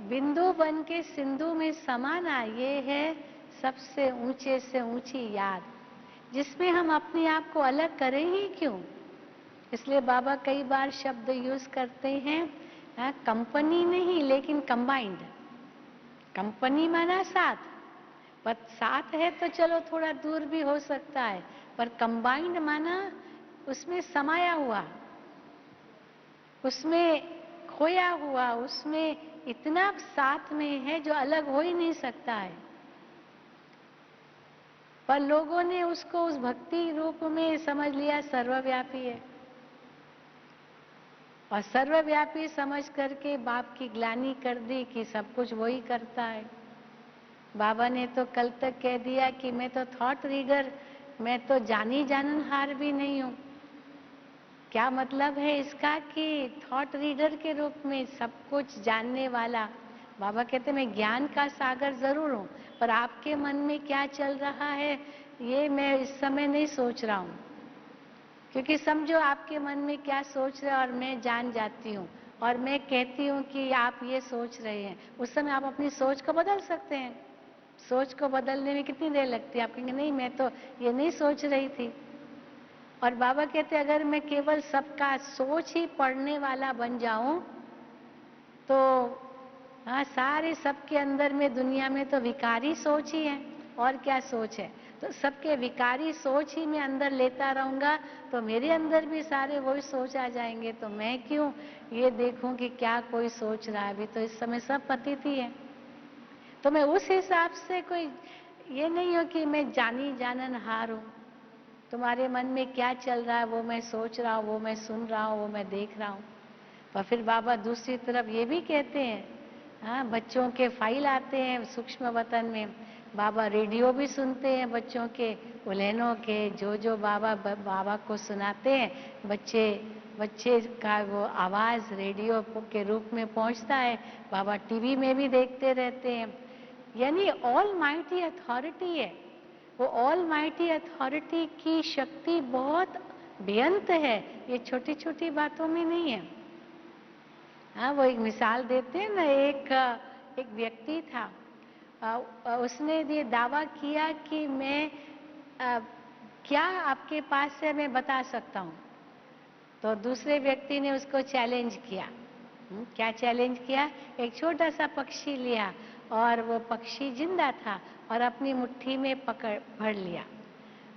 Speaker 1: बिंदु बन के सिंधु में समाना, ये है सबसे ऊंचे से ऊंची याद, जिसमें हम अपने आप को अलग करें ही क्यों। इसलिए बाबा कई बार शब्द यूज करते हैं, कंपनी नहीं लेकिन कंबाइंड। कंपनी माना साथ, पर साथ है तो चलो थोड़ा दूर भी हो सकता है, पर कंबाइंड माना उसमें समाया हुआ, उसमें खोया हुआ, उसमें इतना साथ में है जो अलग हो ही नहीं सकता है। पर लोगों ने उसको उस भक्ति रूप में समझ लिया सर्वव्यापी है, और सर्वव्यापी समझ करके बाप की ग्लानि कर दी कि सब कुछ वो ही करता है। बाबा ने तो कल तक कह दिया कि मैं तो थॉट रीडर, मैं तो जानी जाननहार भी नहीं हूं। क्या मतलब है इसका कि थॉट रीडर के रूप में सब कुछ जानने वाला। बाबा कहते मैं ज्ञान का सागर जरूर हूं, पर आपके मन में क्या चल रहा है ये मैं इस समय नहीं सोच रहा हूं। क्योंकि समझो आपके मन में क्या सोच रहे हैं और मैं जान जाती हूँ, और मैं कहती हूँ कि आप ये सोच रहे हैं, उस समय आप अपनी सोच को बदल सकते हैं। सोच को बदलने में कितनी देर लगती है? आप कहेंगे नहीं मैं तो ये नहीं सोच रही थी। और बाबा कहते अगर मैं केवल सबका सोच ही पढ़ने वाला बन जाऊं तो हाँ, सारे सबके अंदर में दुनिया में तो विकारी सोच ही है, और क्या सोच है। तो सबके विकारी सोच ही मैं अंदर लेता रहूंगा तो मेरे अंदर भी सारे वही सोच आ जाएंगे। तो मैं क्यों ये देखूं कि क्या कोई सोच रहा है। अभी तो इस समय सब पतित ही है। तो मैं उस हिसाब से कोई ये नहीं हो कि मैं जानी जाननहार हूं। तुम्हारे मन में क्या चल रहा है वो मैं सोच रहा हूँ, वो मैं सुन रहा हूँ, वो मैं देख रहा हूँ। पर फिर बाबा दूसरी तरफ ये भी कहते हैं, हाँ, बच्चों के फाइल आते हैं सूक्ष्म वतन में, बाबा रेडियो भी सुनते हैं बच्चों के, उलेनों के, जो बाबा को सुनाते हैं बच्चे का वो आवाज रेडियो के रूप में पहुंचता है। बाबा टीवी में भी देखते रहते हैं। यानी ऑल माइटी अथॉरिटी है। वो ऑल माइटी अथॉरिटी की शक्ति बहुत बेअंत है, ये छोटी छोटी बातों में नहीं है। हाँ, वो एक मिसाल देते हैं ना, एक व्यक्ति था, उसने ये दावा किया कि मैं क्या आपके पास से मैं बता सकता हूँ। तो दूसरे व्यक्ति ने उसको चैलेंज किया क्या चैलेंज किया? एक छोटा सा पक्षी लिया और वो पक्षी जिंदा था और अपनी मुट्ठी में पकड़ भर लिया।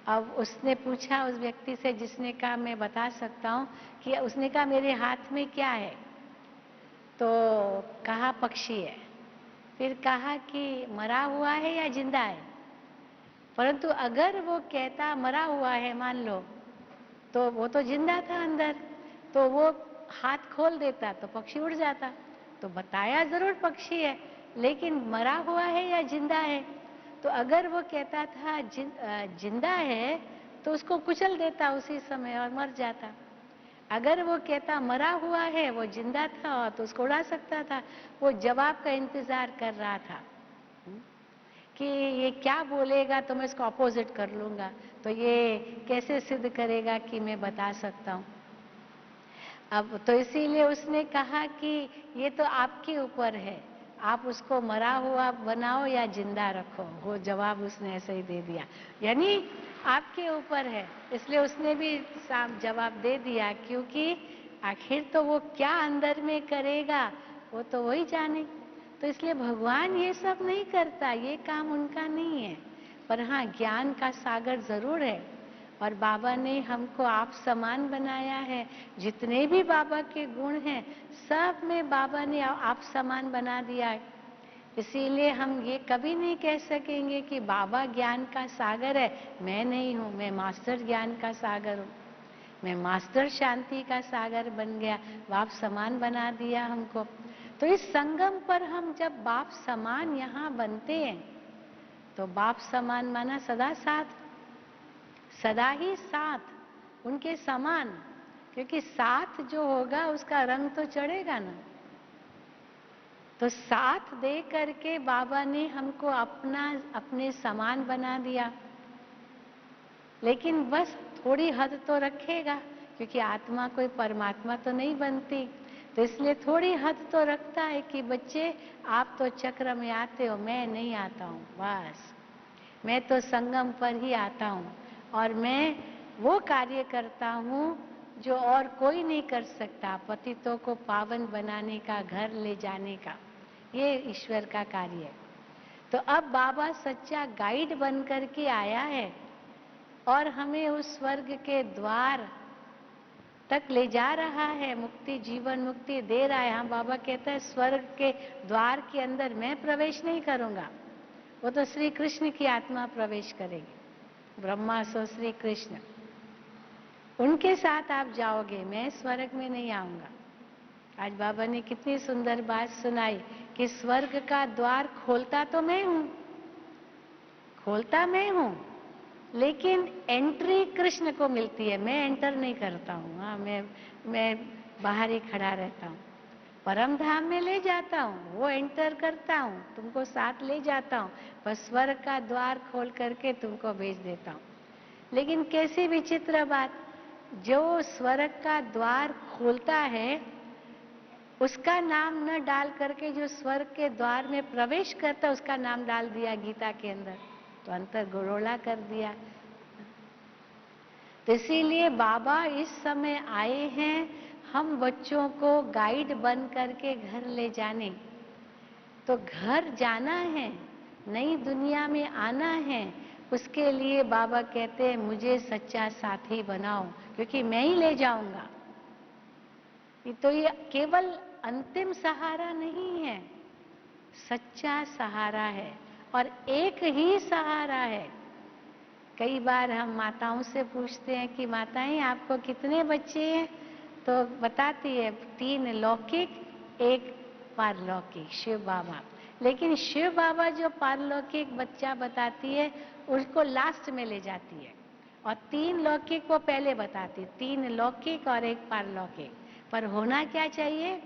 Speaker 1: अब उसने पूछा उस व्यक्ति से जिसने कहा मैं बता सकता हूँ, कि उसने कहा मेरे हाथ में क्या है? तो कहा पक्षी है। फिर कहा कि मरा हुआ है या जिंदा है? परंतु अगर वो कहता मरा हुआ है मान लो, तो वो तो जिंदा था अंदर, तो वो हाथ खोल देता तो पक्षी उड़ जाता। तो बताया जरूर पक्षी है, लेकिन मरा हुआ है या जिंदा है? तो अगर वो कहता था जिंदा है तो उसको कुचल देता उसी समय और मर जाता। अगर वो कहता मरा हुआ है, वो जिंदा था तो उसको उड़ा सकता था। वो जवाब का इंतजार कर रहा था कि ये क्या बोलेगा तो मैं इसको अपोजिट कर लूंगा, तो ये कैसे सिद्ध करेगा कि मैं बता सकता हूँ। अब तो इसीलिए उसने कहा कि ये तो आपके ऊपर है, आप उसको मरा हुआ बनाओ या जिंदा रखो। वो जवाब उसने ऐसे ही दे दिया, यानी आपके ऊपर है। इसलिए उसने भी साफ जवाब दे दिया, क्योंकि आखिर तो वो क्या अंदर में करेगा वो तो वही जाने। तो इसलिए भगवान ये सब नहीं करता, ये काम उनका नहीं है। पर हाँ, ज्ञान का सागर जरूर है और बाबा ने हमको आप समान बनाया है। जितने भी बाबा के गुण हैं सब में बाबा ने आप समान बना दिया है। इसीलिए हम ये कभी नहीं कह सकेंगे कि बाबा ज्ञान का सागर है, मैं नहीं हूँ, मैं मास्टर ज्ञान का सागर हूँ, मैं मास्टर शांति का सागर बन गया। बाप समान बना दिया हमको। तो इस संगम पर हम जब बाप समान यहाँ बनते हैं, तो बाप समान माना सदा साथ, सदा ही साथ उनके समान, क्योंकि साथ जो होगा उसका रंग तो चढ़ेगा ना। तो साथ दे करके बाबा ने हमको अपने समान बना दिया। लेकिन बस थोड़ी हद तो रखेगा, क्योंकि आत्मा कोई परमात्मा तो नहीं बनती, तो इसलिए थोड़ी हद तो रखता है कि बच्चे आप तो चक्र में आते हो, मैं नहीं आता हूँ। बस मैं तो संगम पर ही आता हूँ और मैं वो कार्य करता हूँ जो और कोई नहीं कर सकता, पतितों को पावन बनाने का, घर ले जाने का, ये ईश्वर का कार्य है। तो अब बाबा सच्चा गाइड बन करके आया है और हमें उस स्वर्ग के द्वार तक ले जा रहा है, मुक्ति, जीवन मुक्ति दे रहा है। हाँ, बाबा कहता है स्वर्ग के द्वार के अंदर मैं प्रवेश नहीं करूंगा, वो तो श्री कृष्ण की आत्मा प्रवेश करेगी। ब्रह्मा सो श्री कृष्ण, उनके साथ आप जाओगे, मैं स्वर्ग में नहीं आऊंगा। आज बाबा ने कितनी सुंदर बात सुनाई कि स्वर्ग का द्वार खोलता तो मैं हूं, खोलता मैं हूं, लेकिन एंट्री कृष्ण को मिलती है, मैं एंटर नहीं करता हूँ। हाँ, मैं बाहर ही खड़ा रहता हूँ। परम धाम में ले जाता हूँ, वो एंटर करता हूँ, तुमको साथ ले जाता हूँ, बस स्वर्ग का द्वार खोल करके तुमको भेज देता हूँ। लेकिन कैसी विचित्र बात, जो स्वर्ग का द्वार खोलता है उसका नाम न डाल करके जो स्वर्ग के द्वार में प्रवेश करता है उसका नाम डाल दिया गीता के अंदर, तो अंतर गुड़ोला कर दिया। तो इसीलिए बाबा इस समय आए हैं हम बच्चों को गाइड बन करके घर ले जाने। तो घर जाना है, नई दुनिया में आना है, उसके लिए बाबा कहते हैं मुझे सच्चा साथी बनाओ, क्योंकि मैं ही ले जाऊंगा। तो ये केवल अंतिम सहारा नहीं है, सच्चा सहारा है और एक ही सहारा है। कई बार हम माताओं से पूछते हैं कि माताएं आपको कितने बच्चे हैं, तो बताती है 3 लौकिक 1 पारलौकिक, शिव बाबा। लेकिन शिव बाबा जो पारलौकिक बच्चा बताती है उसको लास्ट में ले जाती है और 3 लौकिक वो पहले बताती, 3 लौकिक और 1 पारलौकिक। पर होना क्या चाहिए,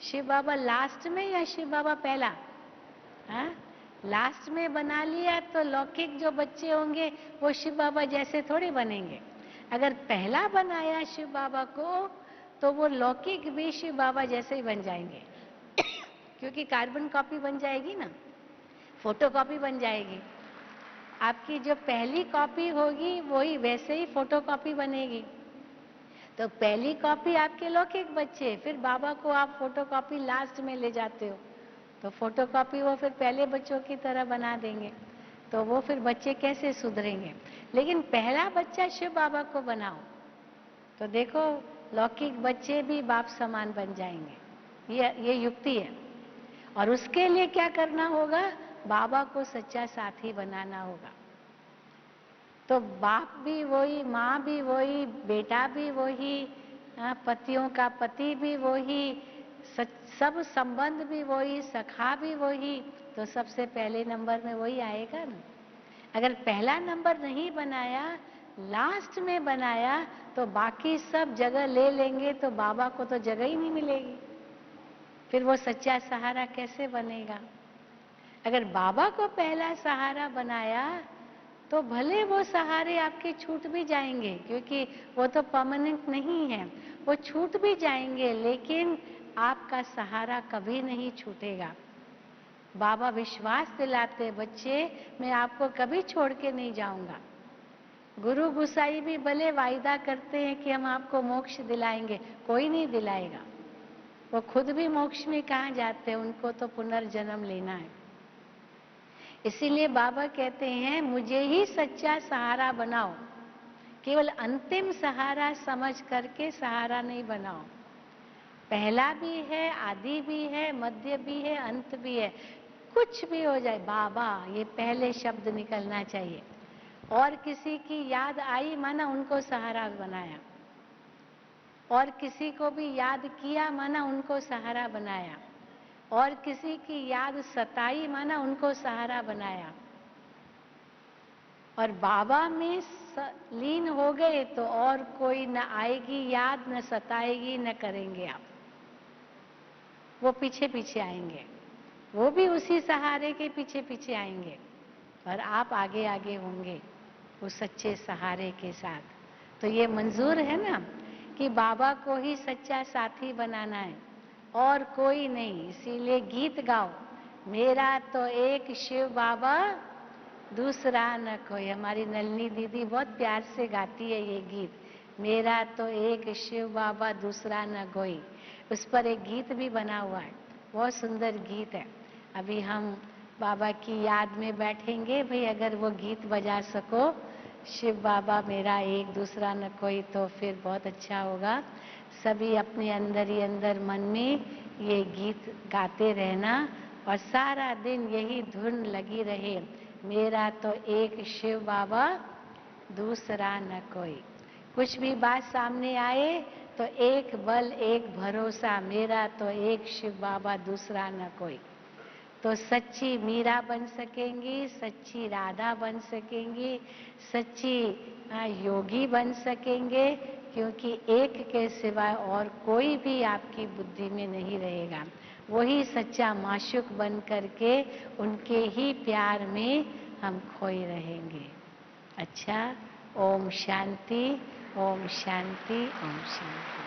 Speaker 1: शिव बाबा लास्ट में या शिव बाबा पहला? हाँ, लास्ट में बना लिया तो लौकिक जो बच्चे होंगे वो शिव बाबा जैसे थोड़ी बनेंगे। अगर पहला बनाया शिव बाबा को तो वो लौकिक भी शिव बाबा जैसे ही बन जाएंगे क्योंकि कार्बन कॉपी बन जाएगी ना, फोटो कॉपी बन जाएगी। आपकी जो पहली कॉपी होगी वही वैसे ही फोटो कॉपी बनेगी। तो पहली कॉपी आपके लौकिक बच्चे, फिर बाबा को आप फोटोकॉपी लास्ट में ले जाते हो, तो फोटोकॉपी वो फिर पहले बच्चों की तरह बना देंगे, तो वो फिर बच्चे कैसे सुधरेंगे। लेकिन पहला बच्चा शिव बाबा को बनाओ, तो देखो लौकिक बच्चे भी बाप समान बन जाएंगे। ये युक्ति है। और उसके लिए क्या करना होगा, बाबा को सच्चा साथी बनाना होगा। तो बाप भी वही, माँ भी वही, बेटा भी वही, पतियों का पति भी वही, सब संबंध भी वही, सखा भी वही, तो सबसे पहले नंबर में वही आएगा ना। अगर पहला नंबर नहीं बनाया, लास्ट में बनाया, तो बाकी सब जगह ले लेंगे, तो बाबा को तो जगह ही नहीं मिलेगी। फिर वो सच्चा सहारा कैसे बनेगा। अगर बाबा को पहला सहारा बनाया, तो भले वो सहारे आपके छूट भी जाएंगे, क्योंकि वो तो परमानेंट नहीं है, वो छूट भी जाएंगे, लेकिन आपका सहारा कभी नहीं छूटेगा। बाबा विश्वास दिलाते, बच्चे मैं आपको कभी छोड़ के नहीं जाऊंगा। गुरु गुसाई भी भले वायदा करते हैं कि हम आपको मोक्ष दिलाएंगे, कोई नहीं दिलाएगा। वो खुद भी मोक्ष में कहाँ जाते हैं, उनको तो पुनर्जन्म लेना है। इसीलिए बाबा कहते हैं मुझे ही सच्चा सहारा बनाओ, केवल अंतिम सहारा समझ करके सहारा नहीं बनाओ। पहला भी है, आदि भी है, मध्य भी है, अंत भी है। कुछ भी हो जाए, बाबा ये पहले शब्द निकलना चाहिए। और किसी की याद आई, माना उनको सहारा बनाया, और किसी को भी याद किया, माना उनको सहारा बनाया, और किसी की याद सताई, माना उनको सहारा बनाया। और बाबा में लीन हो गए तो और कोई न आएगी याद, न सताएगी, न करेंगे आप। वो पीछे पीछे आएंगे, वो भी उसी सहारे के पीछे पीछे आएंगे, और आप आगे आगे होंगे उस सच्चे सहारे के साथ। तो ये मंजूर है ना कि बाबा को ही सच्चा साथी बनाना है और कोई नहीं। इसीलिए गीत गाओ, मेरा तो एक शिव बाबा दूसरा न कोई। हमारी नलिनी दीदी बहुत प्यार से गाती है ये गीत, मेरा तो एक शिव बाबा दूसरा न कोई। उस पर एक गीत भी बना हुआ है, बहुत सुंदर गीत है। अभी हम बाबा की याद में बैठेंगे, भाई अगर वो गीत बजा सको, शिव बाबा मेरा एक दूसरा न कोई, तो फिर बहुत अच्छा होगा। सभी अपने अंदर ही अंदर मन में ये गीत गाते रहना, और सारा दिन यही धुन लगी रहे, मेरा तो एक शिव बाबा दूसरा न कोई। कुछ भी बात सामने आए तो एक बल एक भरोसा, मेरा तो एक शिव बाबा दूसरा न कोई। तो सच्ची मीरा बन सकेंगी, सच्ची राधा बन सकेंगी, सच्ची योगी बन सकेंगे, क्योंकि एक के सिवाय और कोई भी आपकी बुद्धि में नहीं रहेगा। वही सच्चा माशूक बन करके उनके ही प्यार में हम खोए रहेंगे। अच्छा, ओम शांति, ओम शांति, ओम शांति।